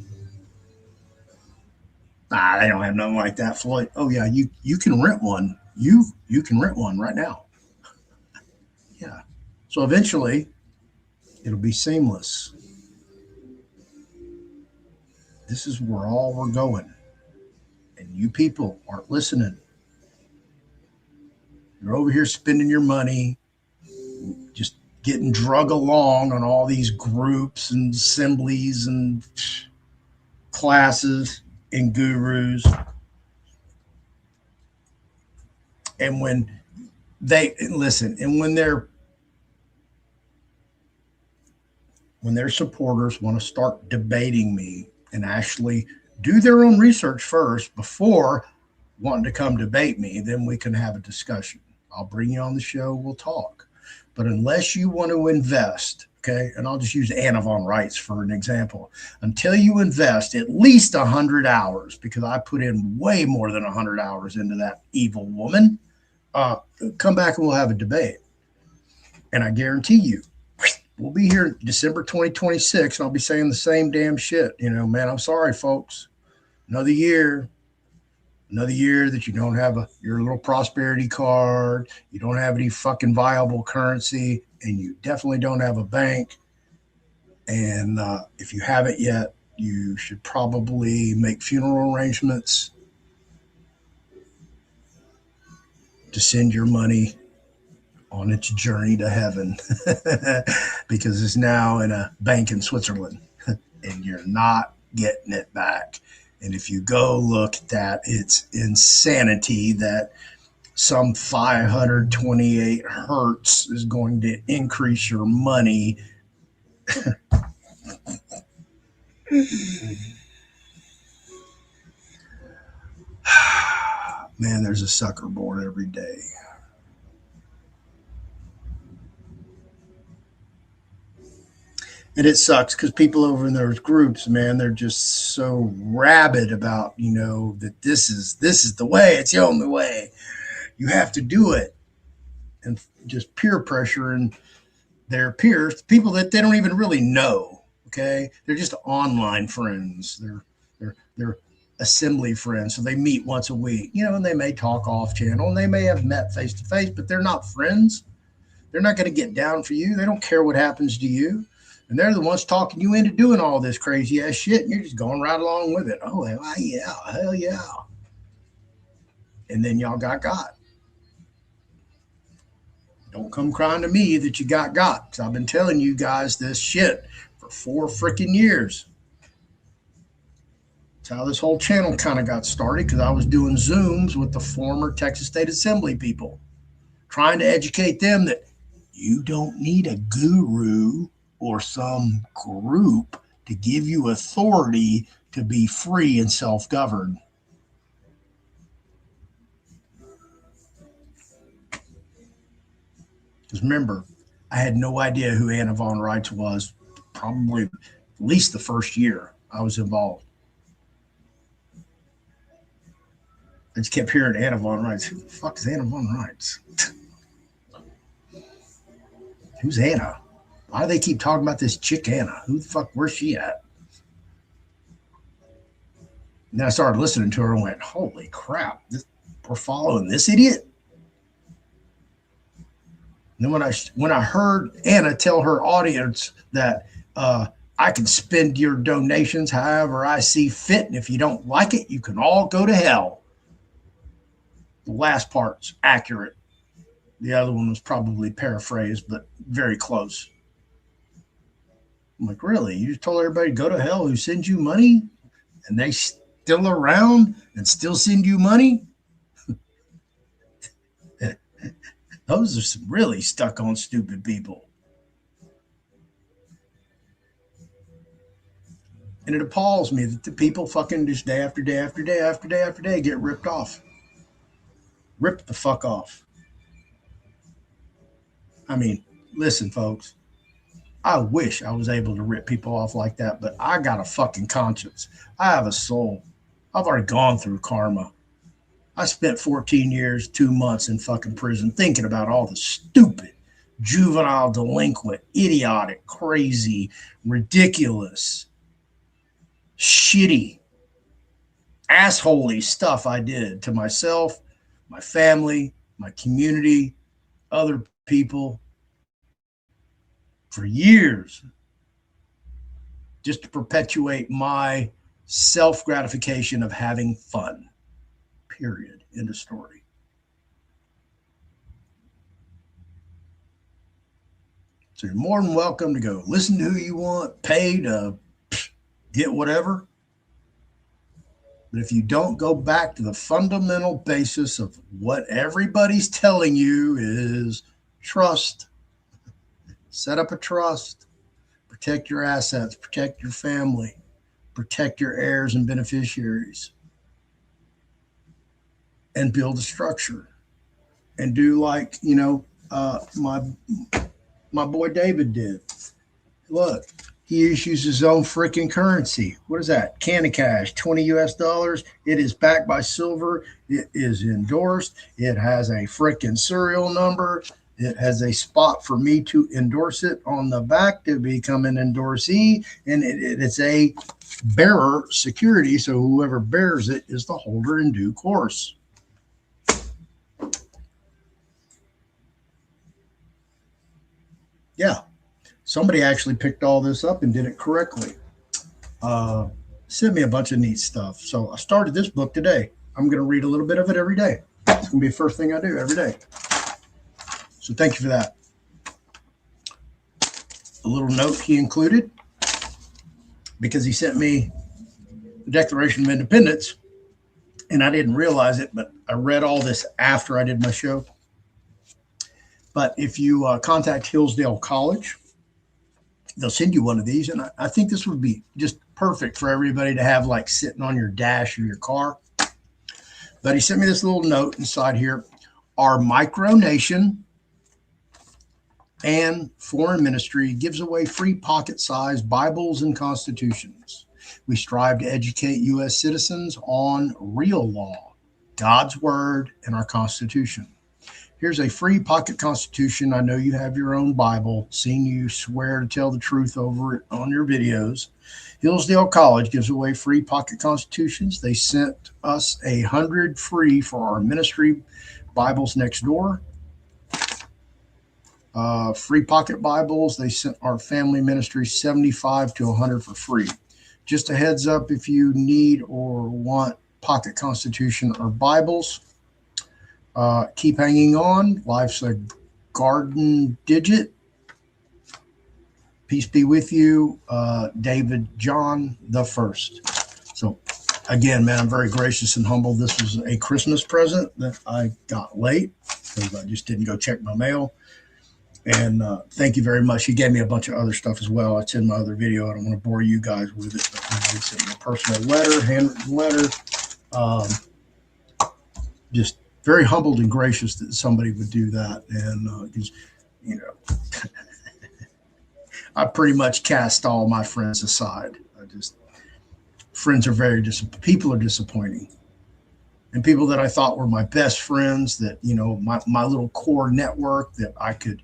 They don't have nothing like that, Floyd. Oh yeah, you can rent one. You can rent one right now. Yeah. So eventually it'll be seamless. This is where all we're going. And you people aren't listening. You're over here spending your money, just getting drug along on all these groups and assemblies and classes and gurus. And when they listen, and when their supporters want to start debating me and actually do their own research first before wanting to come debate me, then we can have a discussion. I'll bring you on the show. We'll talk. But unless you want to invest, okay, and I'll just use Anna von Reitz for an example, until you invest at least 100 hours, because I put in way more than 100 hours into that evil woman, come back and we'll have a debate. And I guarantee you, we'll be here December 2026, and I'll be saying the same damn shit. Man, I'm sorry, folks. Another year that you don't have your little prosperity card, you don't have any fucking viable currency, and you definitely don't have a bank. And if you haven't yet, you should probably make funeral arrangements to send your money on its journey to heaven because it's now in a bank in Switzerland and you're not getting it back. And if you go look at that, it's insanity that some 528 hertz is going to increase your money. Man, there's a sucker born every day. And it sucks because people over in those groups, man, they're just so rabid about, that this is the way, it's the only way. You have to do it. And just peer pressure and their peers, people that they don't even really know. Okay. They're just online friends. They're assembly friends. So they meet once a week, and they may talk off channel and they may have met face to face, but they're not friends. They're not going to get down for you. They don't care what happens to you. And they're the ones talking you into doing all this crazy ass shit. And you're just going right along with it. Oh, yeah. Hell yeah. And then y'all got. Don't come crying to me that you got. Because I've been telling you guys this shit for 4 freaking years. That's how this whole channel kind of got started, because I was doing Zooms with the former Texas State Assembly people, trying to educate them that you don't need a guru or some group to give you authority to be free and self-governed. Because remember, I had no idea who Anna von Reitz was, probably at least the first year I was involved. I just kept hearing Anna von Reitz. Who the fuck is Anna von Reitz? Who's Anna? Why do they keep talking about this chick Anna? Who the fuck, where's she at? And then I started listening to her and went, holy crap, we're following this idiot? And then when I heard Anna tell her audience that I can spend your donations however I see fit, and if you don't like it, you can all go to hell. The last part's accurate. The other one was probably paraphrased, but very close. I'm like, really? You just told everybody to go to hell who sends you money, and they still around and still send you money? Those are some really stuck on stupid people. And it appalls me that the people fucking just day after day after day after day after day get ripped off. Ripped the fuck off. I mean, listen, folks, I wish I was able to rip people off like that, but I got a fucking conscience. I have a soul. I've already gone through karma. I spent 14 years, 2 months in fucking prison thinking about all the stupid, juvenile, delinquent, idiotic, crazy, ridiculous, shitty, assholey stuff I did to myself, my family, my community, other people for years, just to perpetuate my self gratification of having fun. Period. End of story. So you're more than welcome to go listen to who you want, pay to get whatever. But if you don't go back to the fundamental basis of what everybody's telling you is trust, set up a trust, protect your assets, protect your family, protect your heirs and beneficiaries, and build a structure. And do like, my boy David did. Look, he issues his own freaking currency. What is that? Candy Cash, 20 US dollars. It is backed by silver. It is endorsed. It has a freaking serial number. It has a spot for me to endorse it on the back to become an endorsee. And it's a bearer security. So whoever bears it is the holder in due course. Yeah. Somebody actually picked all this up and did it correctly. Sent me a bunch of neat stuff. So I started this book today. I'm going to read a little bit of it every day. It's going to be the first thing I do every day. So thank you for that. A little note he included, because he sent me the Declaration of Independence, and I didn't realize it, but I read all this after I did my show. But if you contact Hillsdale College, they'll send you one of these. And I think this would be just perfect for everybody to have, like sitting on your dash of your car. But he sent me this little note inside here. Our micronation and foreign ministry gives away free pocket-sized Bibles and constitutions. We strive to educate U.S. citizens on real law, God's word, and our Constitution. Here's a free pocket constitution. I know you have your own Bible. Seen you swear to tell the truth over it on your videos. Hillsdale College gives away free pocket constitutions. They sent us 100 free for our ministry Bibles next door. Free pocket Bibles. They sent our family ministry 75 to 100 for free. Just a heads up, if you need or want pocket constitution or Bibles, keep hanging on. Life's a garden digit. Peace be with you, David John the First. So again, man, I'm very gracious and humble. This was a Christmas present that I got late because I just didn't go check my mail. And thank you very much. He gave me a bunch of other stuff as well. It's in my other video. I don't want to bore you guys with it. But he sent me a personal letter, handwritten letter. Just very humbled and gracious that somebody would do that. And because, I pretty much cast all my friends aside. Friends are people are disappointing. And people that I thought were my best friends, that, my little core network that I could,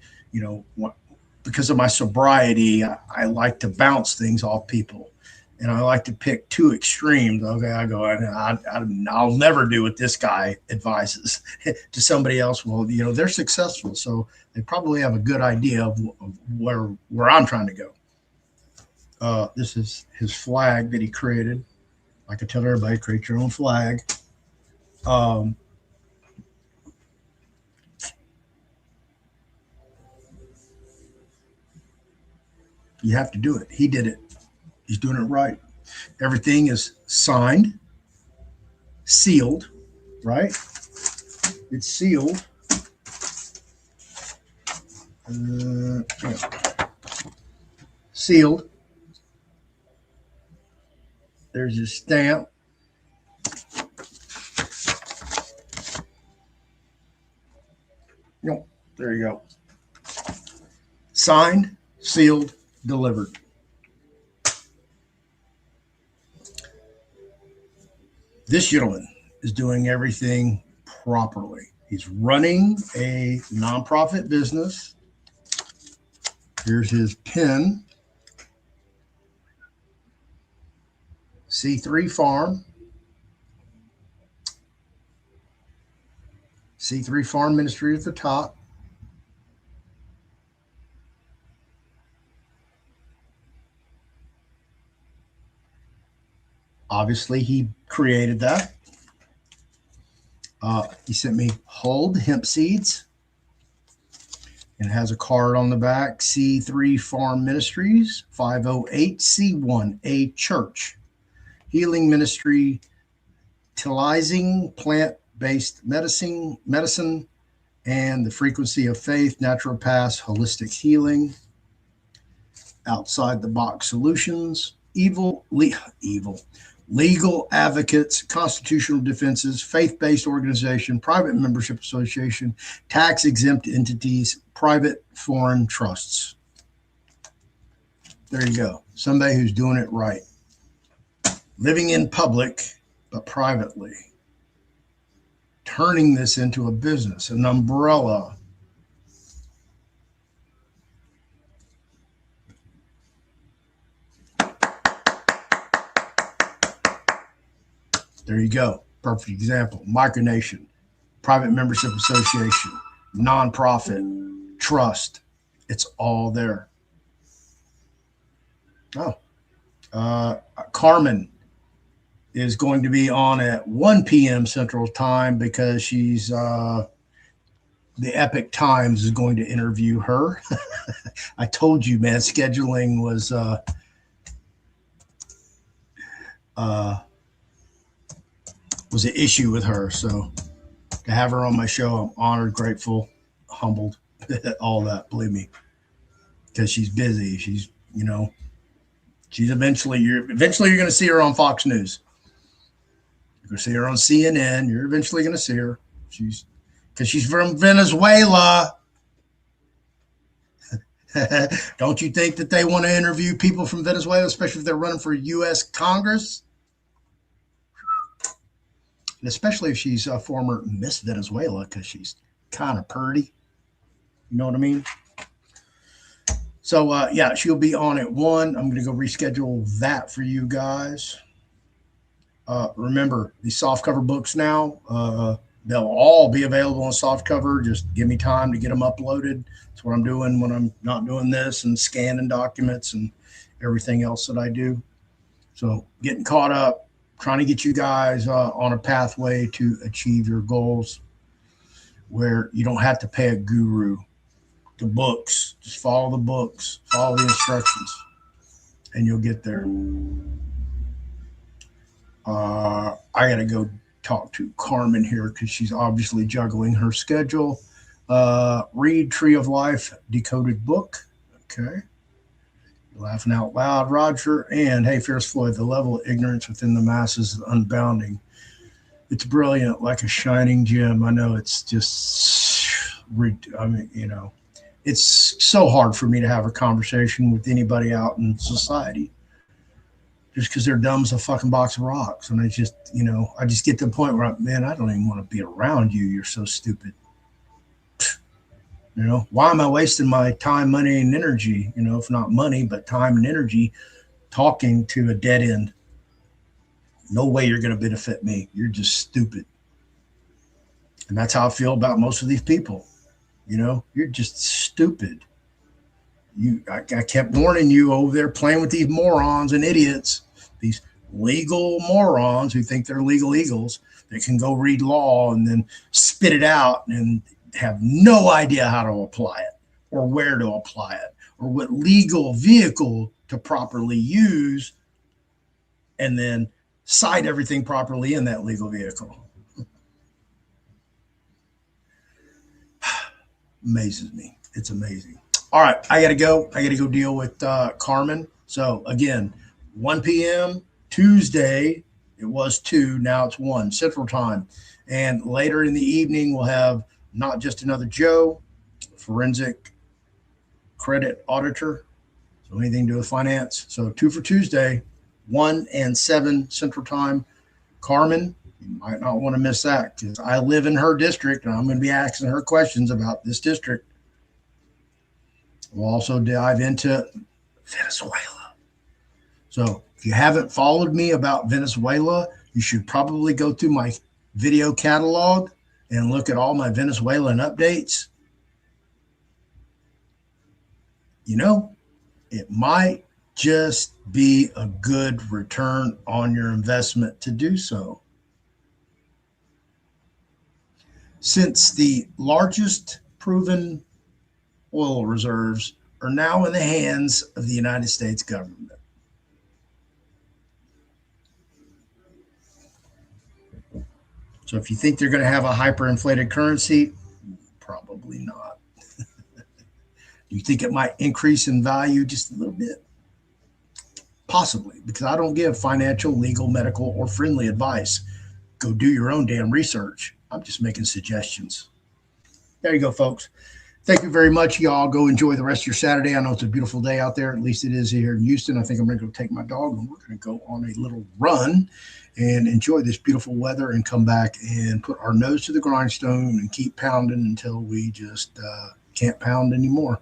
because of my sobriety, I like to bounce things off people. And I like to pick two extremes. Okay, I go, I'll never do what this guy advises to somebody else. Well, they're successful, so they probably have a good idea of where I'm trying to go. This is his flag that he created. Like I tell everybody, create your own flag. You have to do it. He did it. He's doing it right. Everything is signed, sealed, right? It's sealed. Sealed. There's your stamp. Nope. There you go. Signed, sealed, delivered. This gentleman is doing everything properly. He's running a nonprofit business. Here's his PIN. C3 Farm. C3 Farm Ministry at the top. Obviously, he created that. He sent me hulled hemp seeds. And it has a card on the back. C3 Farm Ministries, 508C1A Church. Healing Ministry, utilizing plant-based medicine, and the frequency of faith, naturopaths, holistic healing, outside the box solutions, legal advocates, constitutional defenses, faith-based organization, private membership association, tax-exempt entities, private foreign trusts. There you go. Somebody who's doing it right. Living in public, but privately. Turning this into a business, an umbrella. There you go. Perfect example. Micronation, private membership association, nonprofit, trust. It's all there. Oh, Carmen is going to be on at 1 p.m. Central Time because she's the Epic Times is going to interview her. I told you, man, scheduling was an issue with her. So to have her on my show, I'm honored, grateful, humbled, all that, believe me, because she's busy. She's, she's eventually you're going to see her on Fox News. You're going to see her on CNN. You're eventually going to see her. Because she's from Venezuela. Don't you think that they want to interview people from Venezuela, especially if they're running for U.S. Congress? And especially if she's a former Miss Venezuela, because she's kind of pretty. You know what I mean? So, yeah, she'll be on at 1. I'm going to go reschedule that for you guys. Remember, these softcover books now, they'll all be available on softcover. Just give me time to get them uploaded. That's what I'm doing when I'm not doing this and scanning documents and everything else that I do. So getting caught up, trying to get you guys on a pathway to achieve your goals where you don't have to pay a guru. The books, just follow the books, follow the instructions, and you'll get there. I got to go talk to Carmen here because she's obviously juggling her schedule. Read Tree of Life decoded book. Okay. You're laughing out loud, Roger. And hey, Fierce Floyd, the level of ignorance within the masses is unbounding. It's brilliant, like a shining gem. I know it's just, it's so hard for me to have a conversation with anybody out in society. Just because they're dumb as a fucking box of rocks. And I just get to the point where, man, I don't even want to be around you. You're so stupid. Why am I wasting my time, money, and energy, if not money, but time and energy, talking to a dead end? No way you're going to benefit me. You're just stupid. And that's how I feel about most of these people. You're just stupid. I kept warning you over there playing with these morons and idiots. These legal morons who think they're legal eagles that can go read law and then spit it out and have no idea how to apply it or where to apply it or what legal vehicle to properly use, and then cite everything properly in that legal vehicle. Amazes me. It's amazing. All right, I got to go. I got to go deal with Carmen. So again, 1 p.m. Tuesday. It was 2. Now it's 1 Central Time. And later in the evening, we'll have not just another Joe, forensic credit auditor. So anything to do with finance. So 2 for Tuesday, 1 and 7 Central Time. Carmen, you might not want to miss that because I live in her district and I'm going to be asking her questions about this district. We'll also dive into Venezuela. So if you haven't followed me about Venezuela, you should probably go through my video catalog and look at all my Venezuelan updates. You know, it might just be a good return on your investment to do so. Since the largest proven oil reserves are now in the hands of the United States government. So if you think they're going to have a hyperinflated currency, probably not. Do you think it might increase in value just a little bit? Possibly, because I don't give financial, legal, medical, or friendly advice. Go do your own damn research. I'm just making suggestions. There you go, folks. Thank you very much, y'all. Go enjoy the rest of your Saturday. I know it's a beautiful day out there. At least it is here in Houston. I think I'm going to go take my dog and we're going to go on a little run and enjoy this beautiful weather and come back and put our nose to the grindstone and keep pounding until we just can't pound anymore.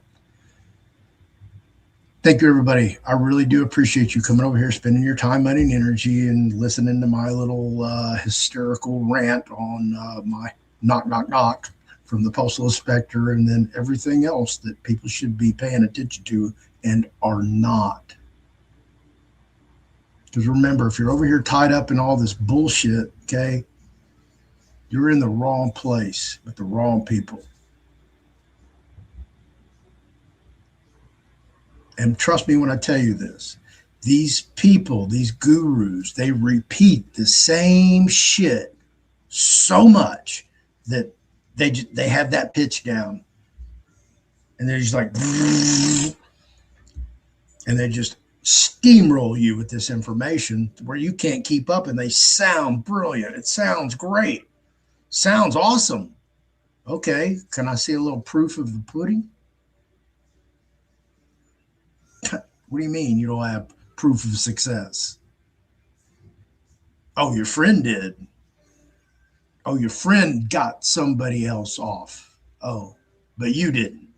Thank you, everybody. I really do appreciate you coming over here, spending your time, money, and energy, and listening to my little hysterical rant on my knock, knock, knock from the Postal Inspector, and then everything else that people should be paying attention to and are not. Because remember, if you're over here tied up in all this bullshit, okay, you're in the wrong place with the wrong people. And trust me when I tell you this, these people, these gurus, they repeat the same shit so much that they have that pitch down. And they're just like, and they just steamroll you with this information where you can't keep up, and they sound brilliant. It sounds great. Sounds awesome. Okay, can I see a little proof of the pudding? What do you mean you don't have proof of success? Oh, your friend did. Oh, your friend got somebody else off. Oh, but you didn't.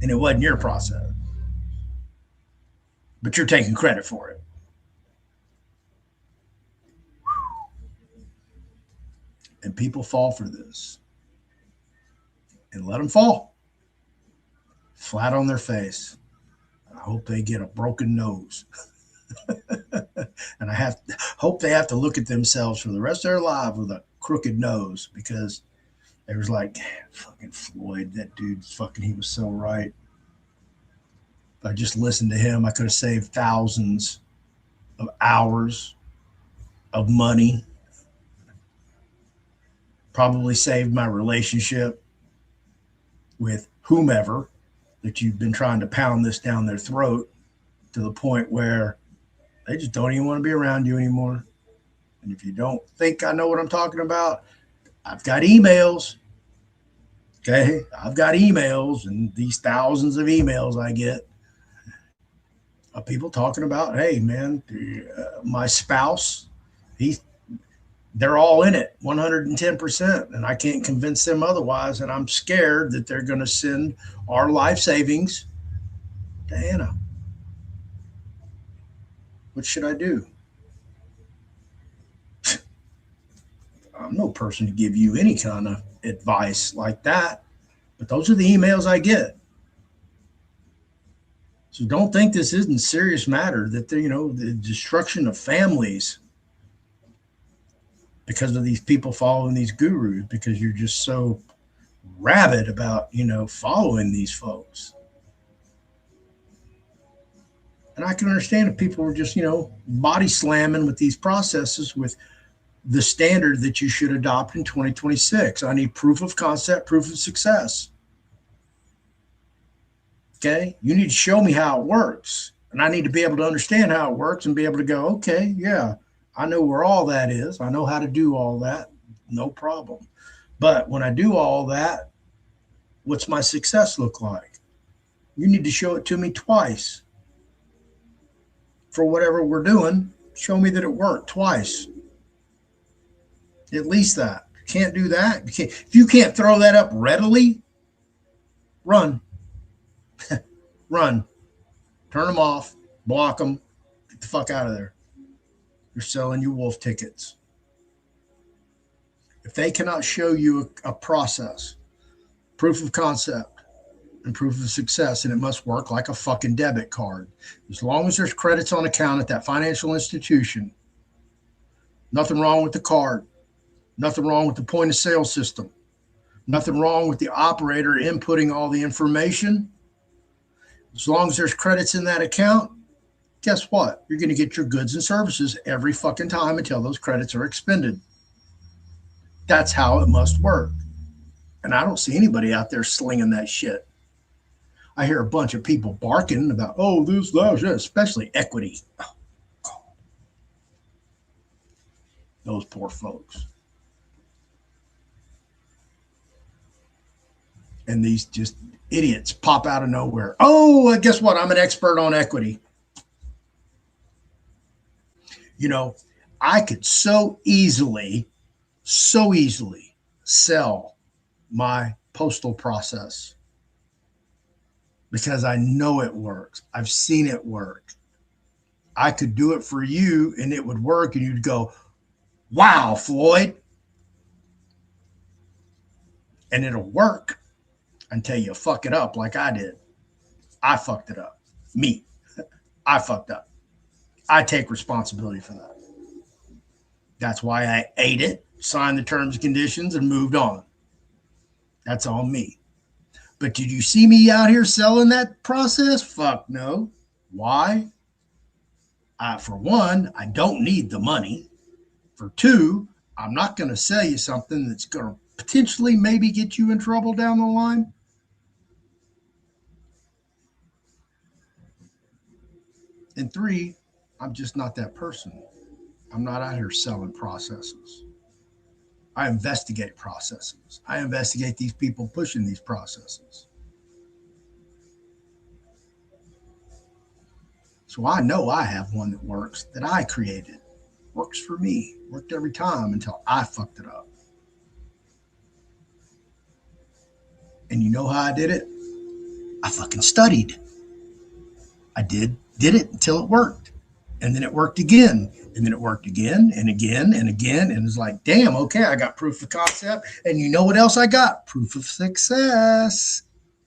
And it wasn't your process. But you're taking credit for it. And people fall for this. And let them fall. Flat on their face. I hope they get a broken nose. And hope they have to look at themselves for the rest of their life with a crooked nose, because they was like, fucking Floyd, that dude, he was so right. If I just listened to him, I could have saved thousands of hours of money. Probably saved my relationship with whomever that you've been trying to pound this down their throat to the point where they just don't even want to be around you anymore. And if you don't think I know what I'm talking about, I've got emails. Okay. I've got emails, and these thousands of emails I get of people talking about, hey, man, my spouse, they're all in it 110%, and I can't convince them otherwise. And I'm scared that they're going to send our life savings to Anna. What should I do? I'm no person to give you any kind of advice like that, but those are the emails I get. So don't think this isn't a serious matter, that the destruction of families because of these people following these gurus, because you're just so rabid about, following these folks. And I can understand if people were just, body slamming with these processes with the standard that you should adopt in 2026. I need proof of concept, proof of success. Okay. You need to show me how it works. And I need to be able to understand how it works and be able to go, okay, yeah, I know where all that is. I know how to do all that. No problem. But when I do all that, what's my success look like? You need to show it to me twice. For whatever we're doing, show me that it worked twice. At least that. Can't do that. If you can't throw that up readily, run. Run. Turn them off. Block them. Get the fuck out of there. You're selling you wolf tickets. If they cannot show you a process, proof of concept, and proof of success, and it must work like a fucking debit card. As long as there's credits on account at that financial institution, nothing wrong with the card, nothing wrong with the point of sale system, nothing wrong with the operator inputting all the information. As long as there's credits in that account, guess what? You're going to get your goods and services every fucking time until those credits are expended. That's how it must work. And I don't see anybody out there slinging that shit. I hear a bunch of people barking about, this, that, especially equity. Oh, God. Those poor folks. And these just idiots pop out of nowhere. Guess what? I'm an expert on equity. I could so easily sell my postal process because I know it works. I've seen it work. I could do it for you and it would work and you'd go, wow, Floyd. And it'll work until you fuck it up like I did. I fucked it up. Me. I fucked up. I take responsibility for that. That's why I ate it, signed the terms and conditions, and moved on. That's on me. But did you see me out here selling that process? Fuck no. Why? For one, I don't need the money. For two, I'm not going to sell you something that's going to potentially maybe get you in trouble down the line. And three, I'm just not that person. I'm not out here selling processes. I investigate processes. I investigate these people pushing these processes. So I know I have one that works, that I created. Works for me. Worked every time until I fucked it up. And you know how I did it? I fucking studied. I did it until it worked. And then it worked again. And then it worked again and again and again. And it's like, damn, okay, I got proof of concept. And you know what else I got? Proof of success.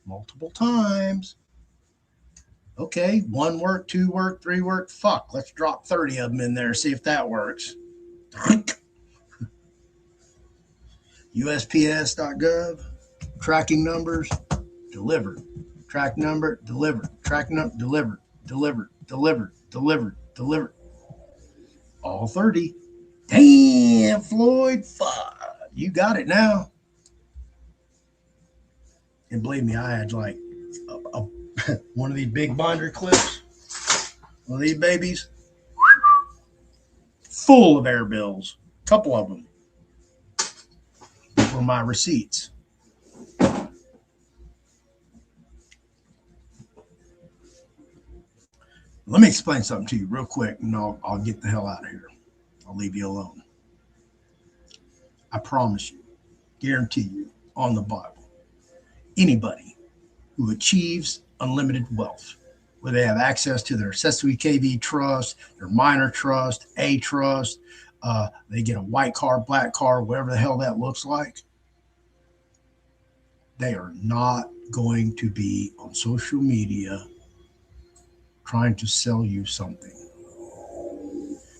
Multiple times. Okay, 1 work, 2 work, 3 work. Fuck, let's drop 30 of them in there, see if that works. USPS.gov, tracking numbers, delivered. Track number, delivered. Track number, delivered, delivered, delivered, delivered, delivered. All 30. Damn, Floyd, fuck, you got it now. And believe me, I had like one of these big binder clips, one of these babies, full of air bills, a couple of them were my receipts. Let me explain something to you real quick, and I'll get the hell out of here. I'll leave you alone. I promise you, guarantee you, on the Bible, anybody who achieves unlimited wealth, where they have access to their accessory KV trust, their minor trust, a trust, they get a white car, black car, whatever the hell that looks like, they are not going to be on social media trying to sell you something.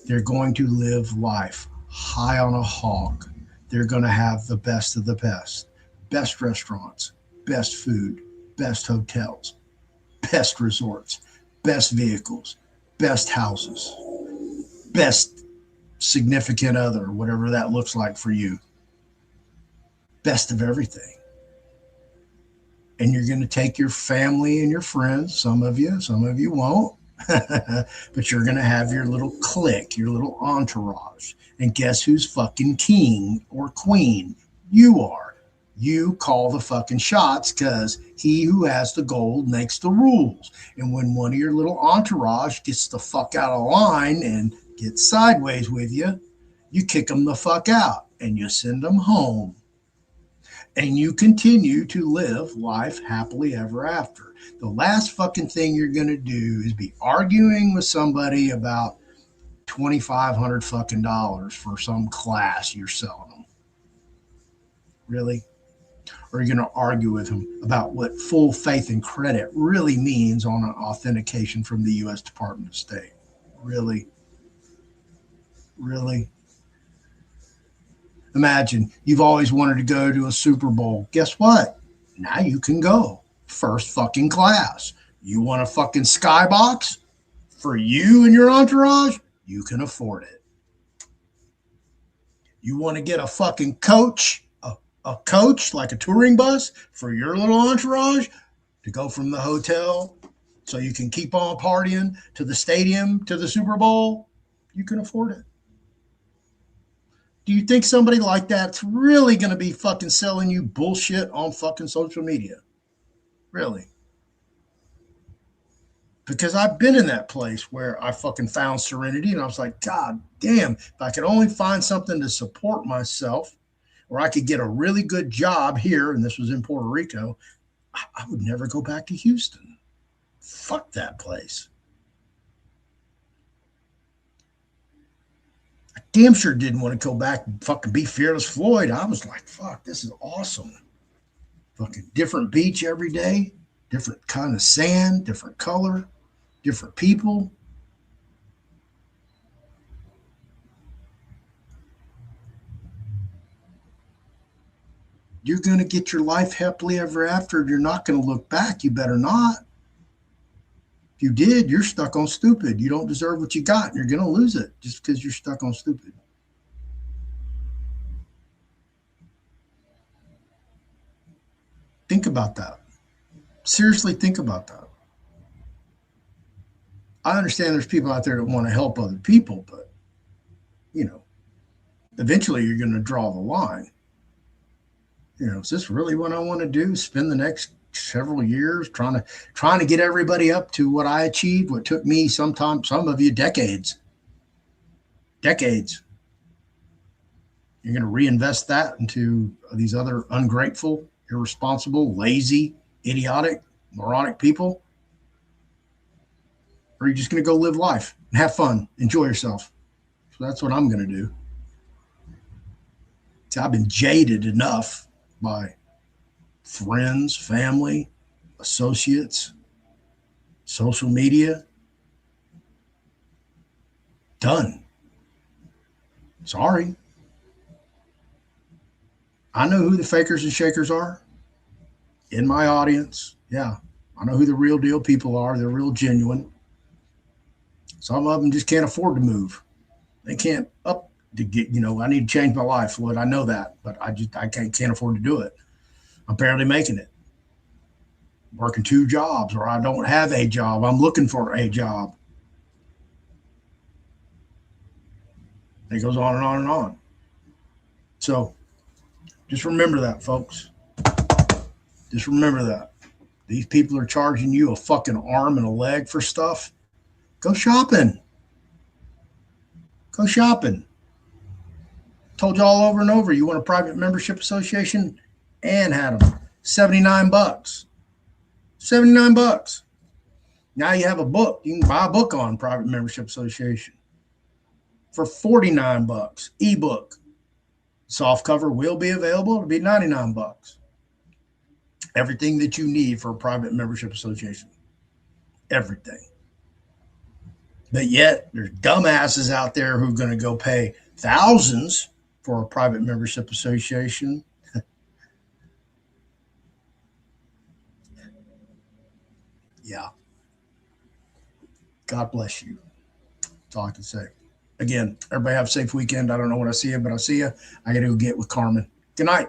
They're going to live life high on a hog. They're going to have the best of the best. best restaurants, best food, best hotels, best resorts, best vehicles, best houses, best significant other, whatever that looks like for you. Best of everything. And you're going to take your family and your friends, some of you won't, but you're going to have your little clique, your little entourage. And guess who's fucking king or queen? You are. You call the fucking shots because he who has the gold makes the rules. And when one of your little entourage gets the fuck out of line and gets sideways with you, you kick them the fuck out and you send them home. And you continue to live life happily ever after. The last fucking thing you're going to do is be arguing with somebody about $2,500 fucking dollars for some class you're selling them. Really? Or are you going to argue with them about what full faith and credit really means on an authentication from the U.S. Department of State? Really? Really? Imagine you've always wanted to go to a Super Bowl. Guess what? Now you can go. First fucking class. You want a fucking skybox for you and your entourage? You can afford it. You want to get a fucking coach, a coach like a touring bus for your little entourage to go from the hotel so you can keep on partying to the stadium to the Super Bowl? You can afford it. Do you think somebody like that's really going to be fucking selling you bullshit on fucking social media? Really? Because I've been in that place where I fucking found serenity and I was like, God damn, if I could only find something to support myself or I could get a really good job here, and this was in Puerto Rico, I would never go back to Houston. Fuck that place. Damn sure didn't want to go back and fucking be Fearless Floyd. I was like, fuck, this is awesome. Fucking different beach every day, different kind of sand, different color, different people. You're going to get your life happily ever after. You're not going to look back. You better not. If you did, you're stuck on stupid. You don't deserve what you got. And you're going to lose it just because you're stuck on stupid. Think about that. Seriously, think about that. I understand there's people out there that want to help other people, but, you know, eventually you're going to draw the line. You know, is this really what I want to do? Spend the next several years trying to get everybody up to what I achieved, what took me sometimes, some of you, decades. You're going to reinvest that into these other ungrateful, irresponsible, lazy, idiotic, moronic people? Or are you just going to go live life and have fun, enjoy yourself? So that's what I'm going to do. See, I've been jaded enough by friends, family, associates, social media. Done. Sorry. I know who the fakers and shakers are in my audience. Yeah, I know who the real deal people are. They're real genuine. Some of them just can't afford to move. They can't up to get, I need to change my life, Floyd. I know that, but I can't afford to do it. I'm barely making it. Working 2 jobs, or I don't have a job. I'm looking for a job. It goes on and on and on. So just remember that, folks. Just remember that. These people are charging you a fucking arm and a leg for stuff. Go shopping. Go shopping. Told you all over and over, you want a private membership association? And had them. $79. $79. Now you have a book. You can buy a book on private membership association for $49. Ebook. Soft cover will be available. It'll be $99. Everything that you need for a private membership association. Everything. But yet there's dumbasses out there who are going to go pay thousands for a private membership association. yeah, God bless you. That's all I can say. Again, everybody have a safe weekend. I don't know when I see you, but I'll see you. I got to go get with Carmen. Good night.